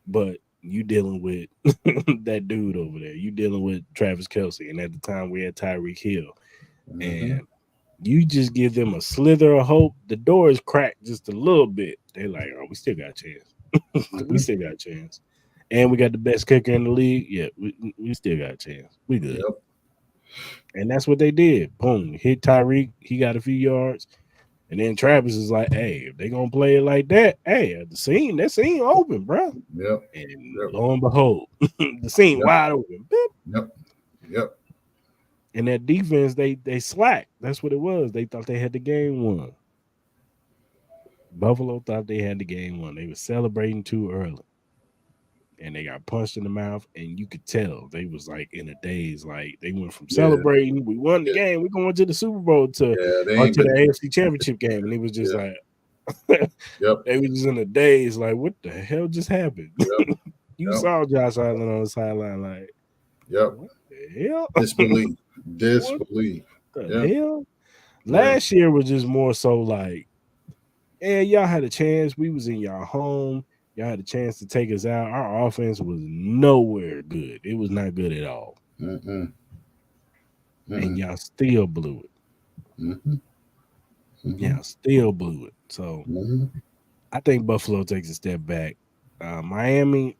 But you dealing with that dude over there. You dealing with Travis Kelce. And at the time, we had Tyreek Hill. Mhm. And you just give them a slither of hope. The door is cracked just a little bit. They're like, oh, we still got a chance. We still got a chance. And we got the best kicker in the league. Yeah, we still got a chance. We good. Yep. And that's what they did. Boom. Hit Tyreek. He got a few yards. And then Travis is like, hey, if they gonna play it like that, hey, that scene open, bro. Yep. And Yep. lo and behold, the scene Yep. wide open. Boop. Yep. Yep. And that defense, they slacked. That's what it was. They thought they had the game won. Buffalo thought they had the game won. They were celebrating too early. And they got punched in the mouth, and you could tell they was like in a daze. Like they went from Yeah. celebrating, we won the Yeah. game, we're going to the Super Bowl to Yeah. They or ain't to the been. AFC Championship game, and it was just Yeah. like Yep. they was just in a daze. Like, what the hell just happened? Yep. You Yep. saw Josh Allen on the sideline, like, Yep. what the hell? Disbelief. Disbelief. The Yeah. hell? Last year was just more so like, yeah, y'all had a chance. We was in y'all home. Y'all had a chance to take us out. Our offense was nowhere good. It was not good at all. Mm-mm. And y'all still blew it. Mm-hmm. Mm-hmm. Y'all still blew it. So Mm-hmm. I think Buffalo takes a step back. Miami,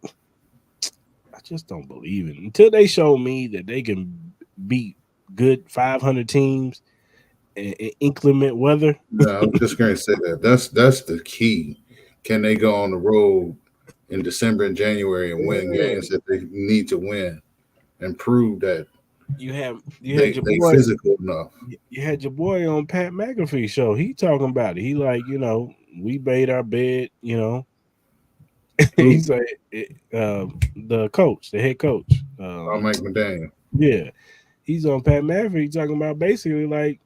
I just don't believe it until they show me that they can beat good 500 teams in inclement weather. No, I was just going to say that. That's the key. Can they go on the road in December and January and win Yeah. games that they need to win and prove that You had they your boy. physical enough? You had your boy on Pat McAfee show. He talking about it. He like, we made our bed. He's like the coach, the head coach. Mike McDaniel. Yeah, he's on Pat McAfee talking about basically like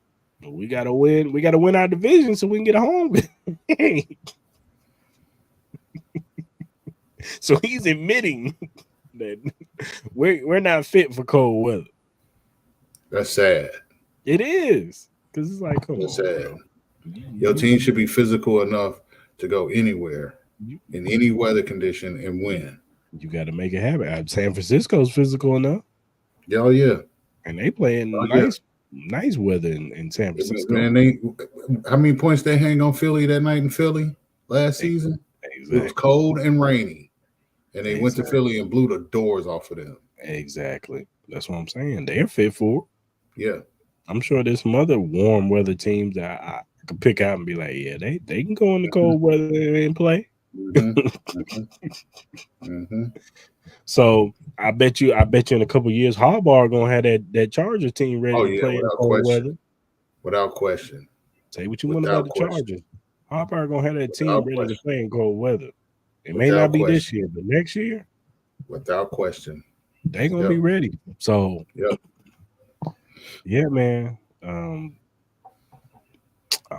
we gotta win. We gotta win our division so we can get a home. So he's admitting that we're not fit for cold weather. That's sad. It is because it's like, come That's on, sad. bro. Your team should be physical enough to go anywhere in any weather condition and win. You got to make it happen. San Francisco's physical enough. Oh yeah, and they playing nice weather in San Francisco. Man, how many points they hang on Philly that night in Philly last season? Exactly. It was cold and rainy, and they went to Philly and blew the doors off of them. Exactly. That's what I'm saying. They're fit for it. Yeah. I'm sure there's some other warm weather teams that I could pick out and be like, yeah, they can go in the cold weather and play. So I bet you in a couple of years, Harbaugh gonna have that Charger team ready to play in cold weather. Without question. Say what you want about the Chargers. Harbaugh gonna have that team ready to play in cold weather. It may not be this year, but next year, without question, they gonna be ready. So yeah, man. I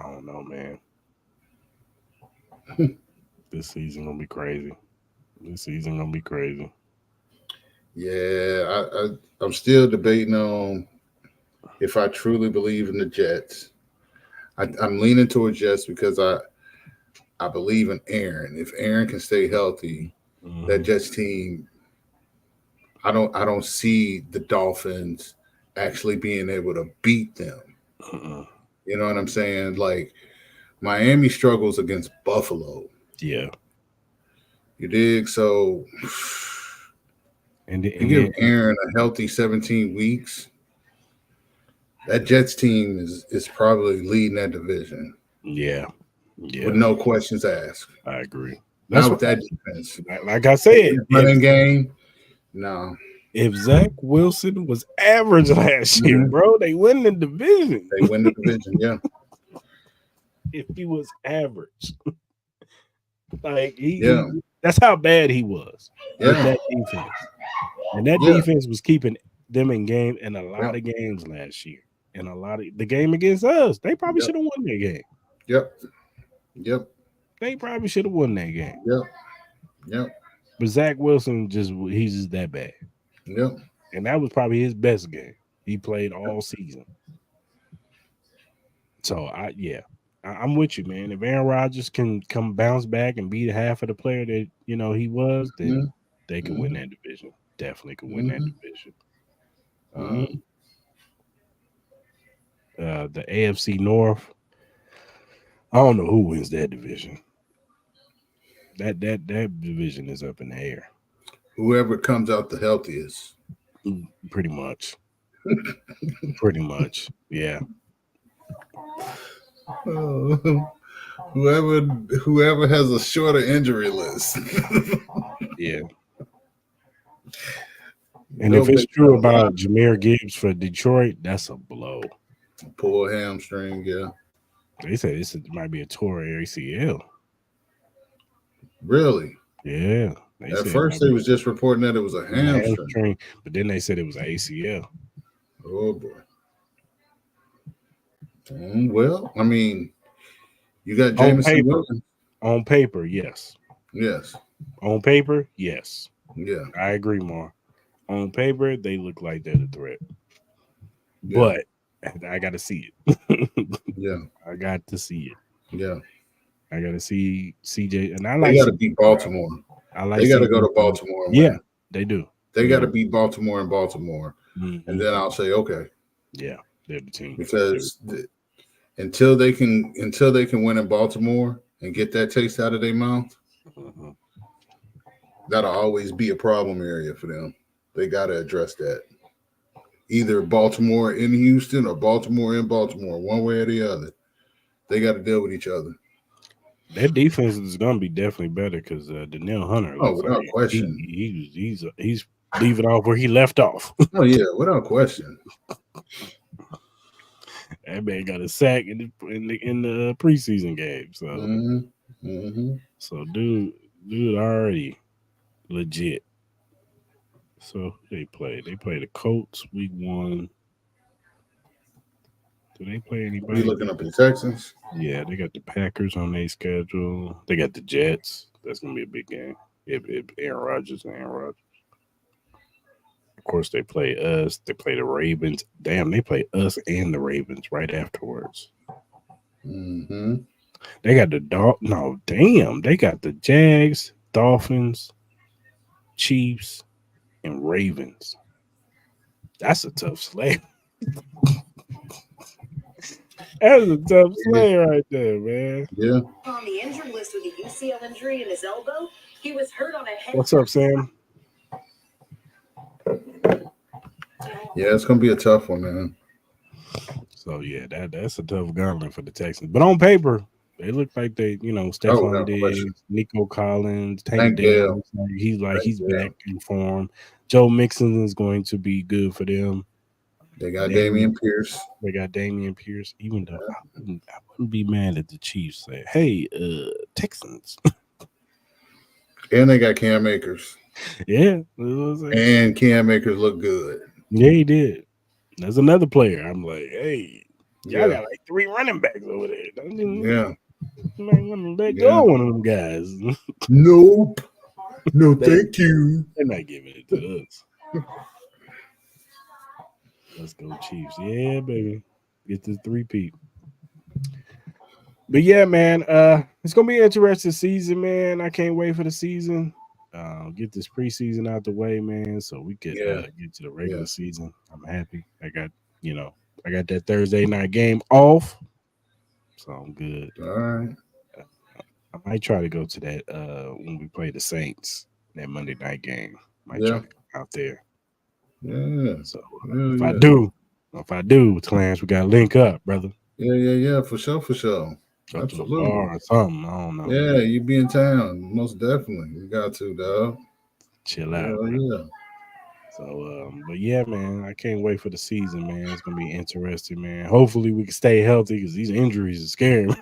don't know, man. This season gonna be crazy. Yeah, I'm still debating on if I truly believe in the Jets. I'm leaning towards Jets because I believe in Aaron. If Aaron can stay healthy, that Jets team, I don't see the Dolphins actually being able to beat them. You know what I'm saying? Like Miami struggles against Buffalo. Yeah. You dig? So and give Aaron a healthy 17 weeks. That Jets team is probably leading that division. Yeah. With no questions asked. I agree. Not with that defense. Like I said, running game. No. If Zach Wilson was average last year, bro, they win the division. They win the division, yeah. If he was average. Like that's how bad he was with that defense. And that defense was keeping them in game in a lot of games last year. And a lot of the game against us, they probably should have won that game. Yep. They probably should have won that game. Yep. But Zach Wilson he's just that bad. Yep. And that was probably his best game. He played all season. So I'm with you, man. If Aaron Rodgers can come bounce back and be half of the player that he was, then they could win that division. Definitely could win that division. The AFC North, I don't know who wins that division. That division is up in the air. Whoever comes out the healthiest. Pretty much. Pretty much. Yeah. Whoever has a shorter injury list. Yeah. And if it's true about Jahmyr Gibbs for Detroit, that's a blow. Pull a hamstring, yeah. They say this might be a torn ACL. Really? Yeah. At first, they was just reporting that it was a hamstring. But then they said it was an ACL. Oh, boy. Well, I mean, you got Jameson Williams. On paper, yes. Yes. On paper, yes. Yeah. I agree, Mar. On paper, they look like they're the threat. Yeah. But I got to see it. Yeah. I got to see it. Yeah. I got to see CJ. And they got to beat Baltimore. They got to go to Baltimore. And win. They do. They got to beat Baltimore and Baltimore. And then I'll say, okay. Yeah, they're the team. Because until they can win in Baltimore and get that taste out of their mouth, That'll always be a problem area for them. They got to address that. Either Baltimore in Houston or Baltimore in Baltimore, one way or the other. They got to deal with each other. That defense is gonna be definitely better because Danielle Hunter Oh, looks like without question. he's leaving off where he left off. Oh yeah, without question. That man got a sack in the preseason game. So Mm-hmm. dude already legit. So they play the Colts week 1. Do they play Are you anybody? looking up the Texans? Yeah, they got the Packers on their schedule. They got the Jets. That's gonna be a big game. If Aaron Rodgers and Aaron Rodgers. Of course, they play us. They play the Ravens. Damn, they play us and the Ravens right afterwards. Mm-hmm. They got the No, damn, they got the Jags, Dolphins, Chiefs, and Ravens. That's a tough slate. That's a tough slate right there, man. Yeah. On the injured list with a UCL injury in his elbow, he was hurt on a head. What's up, Sam? Yeah, it's gonna be a tough one, man. So yeah, that's a tough gauntlet for the Texans. But on paper, they look like they, Stephon without Diggs, question. Nico Collins, Tank Thank Dell. Dale. He's Dale. back in form. Joe Mixon is going to be good for them. They got Damian Pierce. They got Damian Pierce. Even though I wouldn't be mad at the Chiefs say, "Hey, Texans." And they got Cam Akers. Yeah, and Cam Akers look good. Yeah, he did. There's another player. I'm like, hey, y'all got like 3 running backs over there. Yeah. You might want to let go of one of them guys. Nope. No, thank you. They're not giving it to us. Let's go, Chiefs. Yeah, baby. Get this 3-peat. But yeah, man, it's gonna be an interesting season, man. I can't wait for the season. Get this preseason out the way, man, so we could get to the regular season. I'm happy. I got that Thursday night game off, so I'm good. All right. I might try to go to that when we play the Saints, that Monday night game. Might try to go out there. Yeah. So if I do, Clarence, we gotta link up, brother. Yeah, for sure. Go to the bar or something. I don't know. Yeah, you be in town, most definitely. You got to, dog. Chill out. Yeah. So, but yeah, man, I can't wait for the season, man. It's gonna be interesting, man. Hopefully, we can stay healthy because these injuries are scaring me.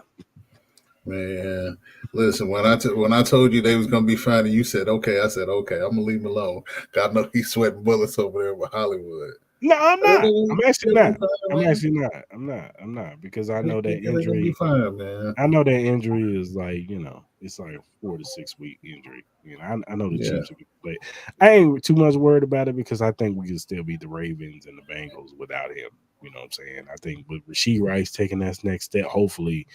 Man, listen, when I told you they was gonna be fine, and you said okay, I said okay, I'm gonna leave him alone. God knows he's sweating bullets over there with Hollywood. No, I'm not. I'm actually not. I'm not because I know that injury. Be fine, man. I know that injury is like it's like a 4 to 6 week injury. I know the Chiefs are going to play. I ain't too much worried about it because I think we can still beat the Ravens and the Bengals without him. You know what I'm saying? I think with Rashee Rice taking that next step, hopefully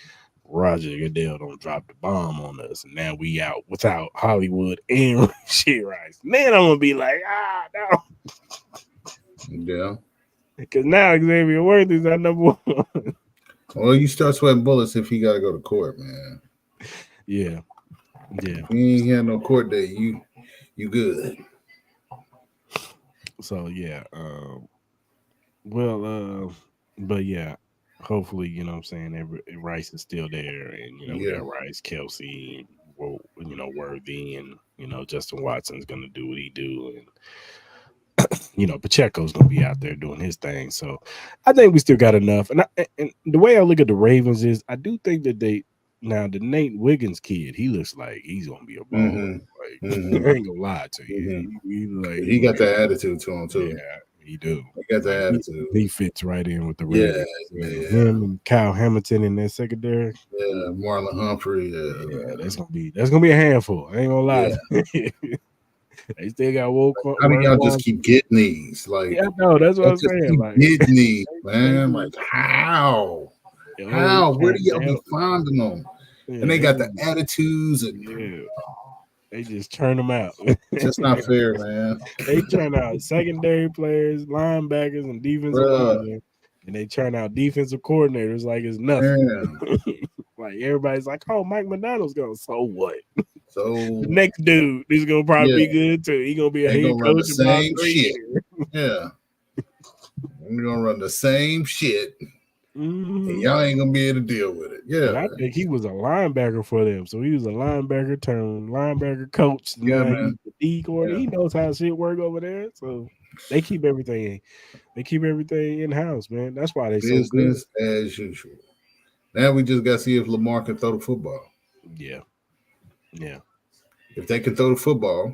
Roger Goodell don't drop the bomb on us, and now we out without Hollywood and Rashee Rice. Then I'm gonna be like, no. Yeah. Because now Xavier Worthy is our number 1. Well, you start sweating bullets if he got to go to court, man. Yeah. If you ain't had no court day, you good. So yeah. But yeah. Hopefully, you know what I'm saying, Rice is still there, and we got Rice, Kelsey, Worthy, and Justin Watson's gonna do what he do, and Pacheco's gonna be out there doing his thing. So I think we still got enough. And the way I look at the Ravens is I do think that the Nate Wiggins kid, he looks like he's gonna be a ball. I ain't gonna lie to you. He got that attitude to him too. Yeah, he do. He got that attitude. He fits right in with the Ravens. Yeah. Him and Kyle Hamilton in that secondary. Yeah, Marlon Humphrey. Yeah, that's gonna be a handful. I ain't gonna lie. Yeah. They still got woke. How do y'all just keep getting these? Like, yeah, no, that's what I'm saying. Like, getting these, man. Like, how? How? Where do y'all be finding them? Yeah, and they got the attitudes and they just turn them out. It's just not fair, man. They turn out secondary players, linebackers, and defensive linemen, and they turn out defensive coordinators like it's nothing. Like everybody's like, "Oh, Mike McDonald's going." So what? So the next dude is gonna probably be good too. He gonna be a they head gonna run the coach about same 3 shit. years. Yeah. We're gonna run the same shit. Mhm. And y'all ain't gonna be able to deal with it. And Yeah. I think he was a linebacker for them. So he was a linebacker turned linebacker coach. Yeah, Now man. he's the D coordinator. Yeah. He knows how shit work over there. So they keep everything in house, man. That's why they so good. Business as usual. Now we just gotta see if Lamar can throw the football. Yeah. Yeah. If they can throw the football,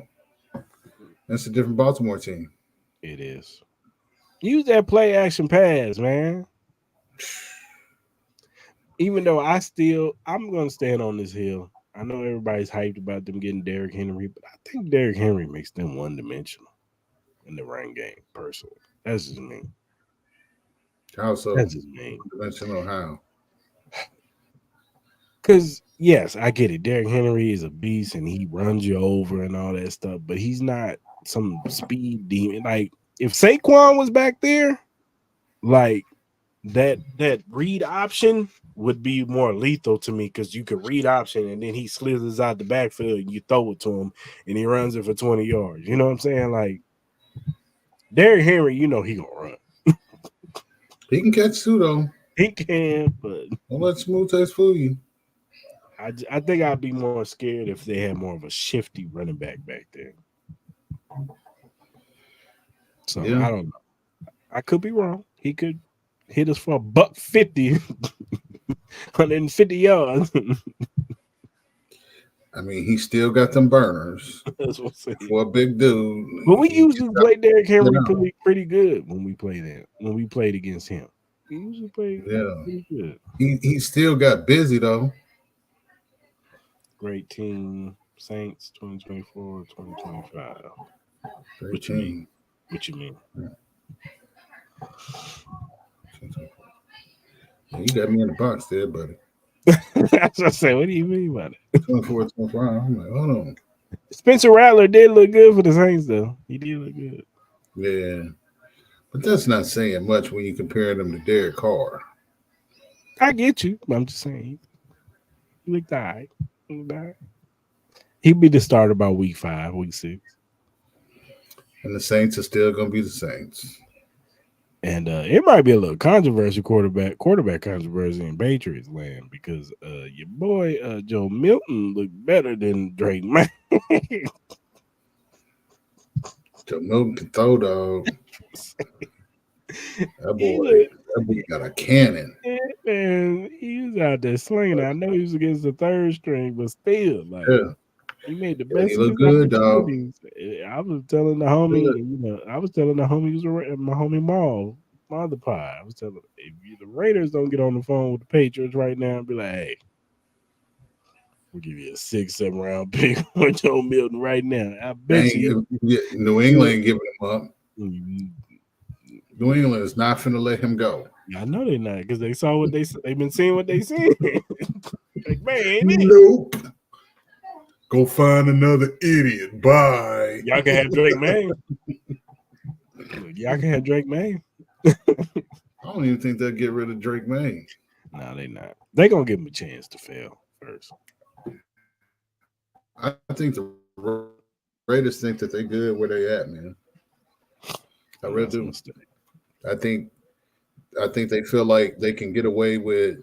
that's a different Baltimore team. It is. Use that play action pass, man. Even though I'm gonna stand on this hill. I know everybody's hyped about them getting Derrick Henry, but I think Derrick Henry makes them one dimensional in the run game, personally. That's just me. How so? That's just me. Dimensional how? Because yes, I get it. Derrick Henry is a beast and he runs you over and all that stuff, but he's not some speed demon. Like if Saquon was back there, like that read option would be more lethal to me because you could read option and then he slithers out the backfield and you throw it to him and he runs it for 20 yards. You know what I'm saying? Like Derrick Henry, you know he gonna run. He can catch too, though. He can, but Don't let smooth taste fool you. I think I'd be more scared if they had more of a shifty running back there. So Yeah. I don't know. I could be wrong. He could hit us for $150, 150 yards. I mean, he still got them burners That's what I'm saying. for a big dude. But we He usually just play Derrick Henry know. pretty good when we play that. When we played against him, we usually play Yeah. pretty good. He still got busy though. Great team, Saints 2024, 2025. Great What you mean? team. What you mean? You got me in the box there, buddy. That's what I say. What do you mean by that? 24, 25. I'm like, hold on. Spencer Rattler did look good for the Saints, though. He did look good. Yeah. But that's not saying much when you compare them to Derek Carr. I get you, but I'm just saying he looked all right. He'd be the starter by week 5, week 6. And the Saints are still going to be the Saints. And it might be a little controversial quarterback controversy in Patriots land because your boy Joe Milton looked better than Drake May. Joe Milton can throw, dog. That boy got a cannon. And he was out there slinging. I know he was against the third string, but still, like he made the best he of looked his good, dog. opportunities. I was telling the homie, I was telling the homie, my homie Maul, my other pie. I was telling if the Raiders don't get on the phone with the Patriots right now and be like, hey, we'll give you a 6-7 round pick for Joe Milton right now. I bet you New England ain't giving him up. New England is not finna let him go. I know they're not because they saw what they've been seeing what they seen. Like, man, nope. Go find another idiot. Bye. Y'all can have Drake May. Y'all can have Drake May. I don't even think they'll get rid of Drake May. No, they not. They gonna give him a chance to fail first. I think the Raiders think that they good where they at, man. I really do. I think they feel like they can get away with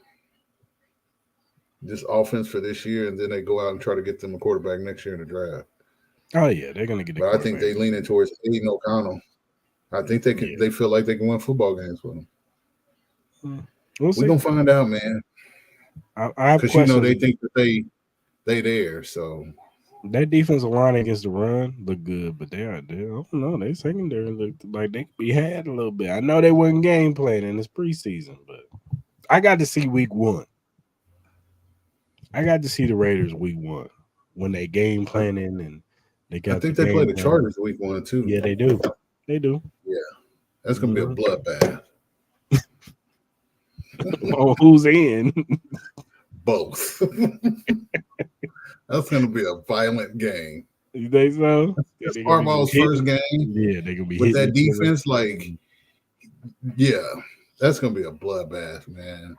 this offense for this year, and then they go out and try to get them a quarterback next year in the draft. Oh yeah, they're gonna get. But I think they leaning towards Aiden O'Connell. I think they can. Yeah. They feel like they can win football games with him. We're gonna find out, man. I have because they think that they there. So that defensive line against the run look good, but they I don't know. They secondary looked like they could be had a little bit. I know they wasn't game planning in this preseason, but I got to see week 1. I got to see the Raiders week 1 when they game planning and they got. I think they play the Chargers week 1 too. Yeah, they do. They do. Yeah, that's gonna be a bloodbath. Oh, who's in? Both. That's gonna be a violent game. You think so? That's Harbaugh's first game. Yeah, they're gonna be with that defense. Like, yeah, that's gonna be a bloodbath, man.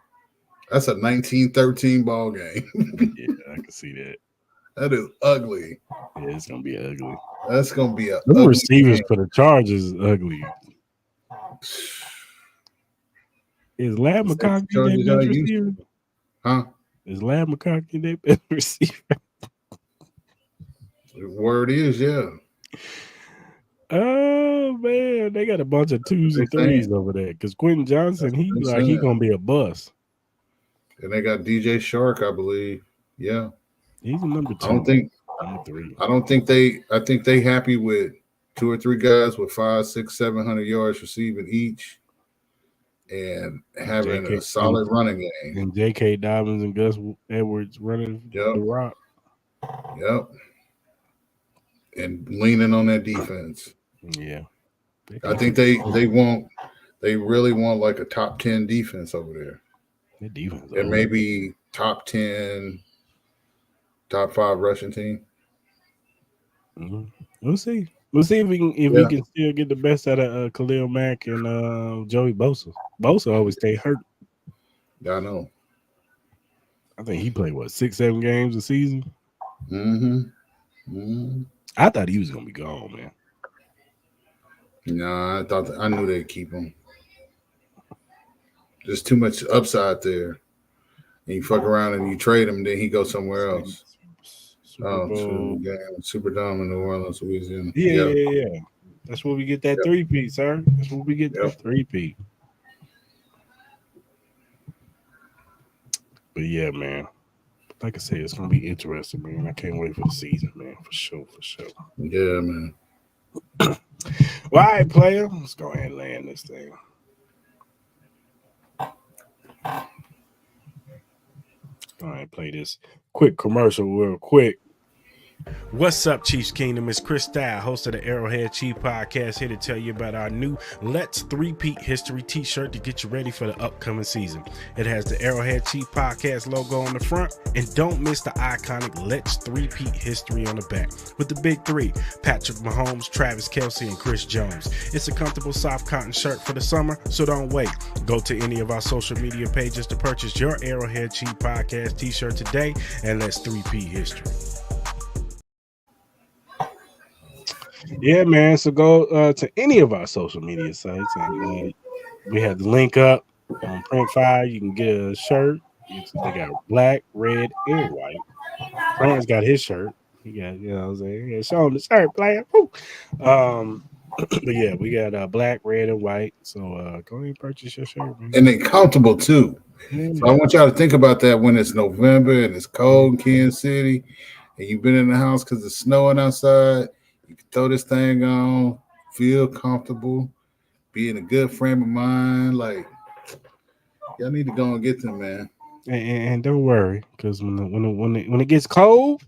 That's a 19-13 ball game. Yeah, I can see that. That is ugly. Yeah, it's gonna be ugly. That's gonna be a The ugly receivers game. for the Chargers is ugly. Is Lab The safety McConkey their charges y'all best used receiver? to. Huh? Is Lab McConkey their best receiver? The word is, yeah. Oh man, they got a bunch of twos They and threes saying. over there. Because Quentin Johnson, That's what they he saying. gonna be a bust. And they got DJ Shark, I believe. Yeah. He's a number I don't two, think number three. I think they happy with 2 or 3 guys with 5, 6, 700 yards receiving each and having a JK solid running game. and J.K. Dobbins and Gus Edwards running Yep. the rock. Yep. And leaning on that defense. Yeah, I think they really want like a top 10 defense over there. the defense. And maybe top 10, top 5 rushing team. Mm-hmm. We'll see. We'll see if we can still get the best out of Khalil Mack and Joey Bosa. Bosa always stay hurt. Yeah, I know. I think he played 6, 7 games a season. Mm-hmm. Mm-hmm. I thought he was gonna be gone, man. Nah, I knew they'd keep him. There's too much upside there. And you fuck around and you trade him, then he goes somewhere else. Super Bowl. Superdome in New Orleans, Louisiana. Yeah. That's where we get that 3-peat, sir. That's where we get that 3-peat. But yeah, man. Like I said, it's gonna be interesting, man. I can't wait for the season, man. For sure. Yeah, man. Well, all right, player. Let's go ahead and land this thing. All right, play this quick commercial real quick. What's up, Chiefs Kingdom? It's Chris Style, host of the Arrowhead Chief Podcast, here to tell you about our new Let's 3-Peat History t-shirt to get you ready for the upcoming season. It has the Arrowhead Chief Podcast logo on the front, and don't miss the iconic Let's 3-Peat History on the back with the big three: Patrick Mahomes, Travis Kelce, and Chris Jones. It's a comfortable soft cotton shirt for the summer, so don't wait. Go to any of our social media pages to purchase your Arrowhead Chief Podcast t-shirt today, and Let's 3-Peat History. Yeah, man. So go to any of our social media sites, and we have the link up on Print Fire. You can get a shirt. They got black, red, and white. Clarence got his shirt. He got, you know what I'm saying? Yeah, show him the shirt, player. But yeah, we got black, red, and white. So go ahead and purchase your shirt, man. And they're comfortable too. Yeah, so I want y'all to think about that when it's November and it's cold in Kansas City, and you've been in the house because it's snowing outside. You can throw this thing on, feel comfortable, be in a good frame of mind. Like, y'all need to go and get them, man. And don't worry, because when it gets cold,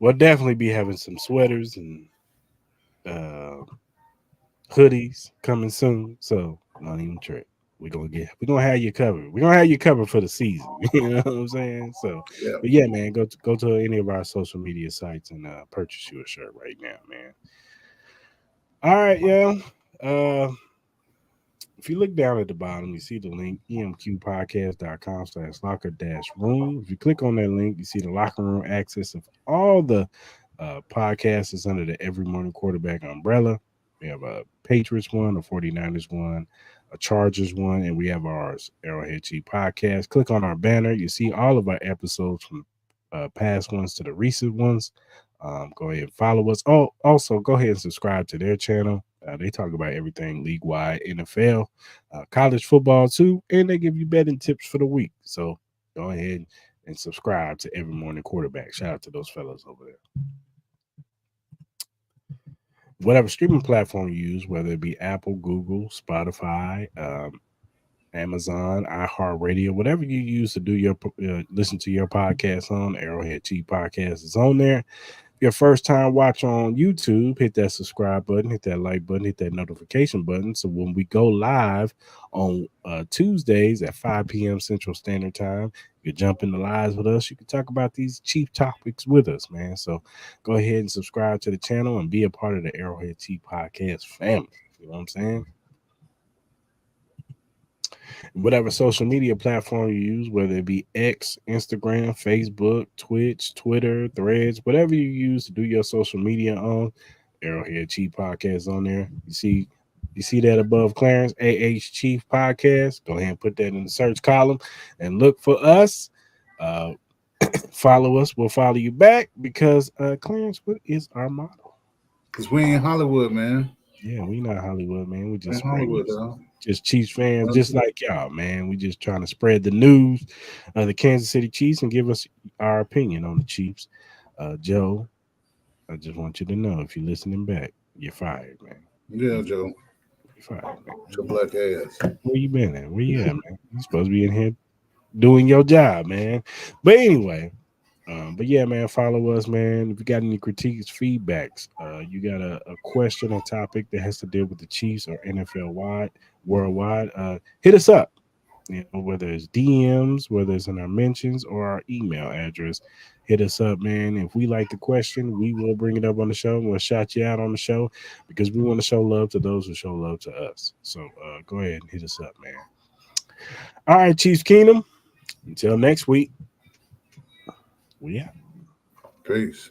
we'll definitely be having some sweaters and hoodies coming soon. So don't even trip. We're gonna have you covered. We're gonna have you covered for the season. You know what I'm saying? So but yeah, man, go to any of our social media sites and purchase you a shirt right now, man. All right, yeah. If you look down at the bottom, you see the link, emqpodcast.com/locker-room. If you click on that link, you see the locker room access of all the podcasts is under the Every Morning Quarterback umbrella. We have a Patriots one, a 49ers one, a Chargers one, and we have ours, Arrowhead Chief Podcast. Click on our banner. You see all of our episodes from past ones to the recent ones. Go ahead and follow us. Oh, also go ahead and subscribe to their channel. They talk about everything league-wide, NFL, college football too, and they give you betting tips for the week. So go ahead and subscribe to Every Morning Quarterback. Shout out to those fellas over there. Whatever streaming platform you use, whether it be Apple, Google, Spotify, Amazon, iHeartRadio, whatever you use to do your listen to your podcast on, Arrowhead Chief Podcast is on there. Your first time watch on YouTube, hit that subscribe button, hit that like button, hit that notification button. So when we go live on Tuesdays at 5 p.m. Central Standard Time, you can jump in the lives with us. You can talk about these chief topics with us, man. So go ahead and subscribe to the channel and be a part of the Arrowhead Chief Podcast family. You know what I'm saying? Whatever social media platform you use, whether it be X, Instagram, Facebook, Twitch, Twitter, Threads, whatever you use to do your social media on, Arrowhead Chief Podcast on there. You see that above Clarence Chief Podcast. Go ahead and put that in the search column and look for us. Uh, follow us. We'll follow you back because Clarence, what is our motto? Because we ain't Hollywood, man. Yeah, we not Hollywood, man. We We just ain't Hollywood, friends. dog. Just Chiefs fans, just like y'all, man. We just trying to spread the news of the Kansas City Chiefs and give us our opinion on the Chiefs. Joe, I just want you to know if you're listening back, you're fired, man. Yeah, Joe. You're fired, Your man. black ass. Where you been at? Where you at, man? You supposed to be in here doing your job, man. But anyway, but yeah, man, follow us, man. If you got any critiques, feedbacks, you got a question or topic that has to deal with the Chiefs or NFL wide, worldwide, hit us up. You know, whether it's DMs, whether it's in our mentions or our email address, hit us up, man. If we like the question, we will bring it up on the show. We'll shout you out on the show because we want to show love to those who show love to us. So go ahead and hit us up, man. All right, Chiefs Kingdom. Until next week, we out. Peace.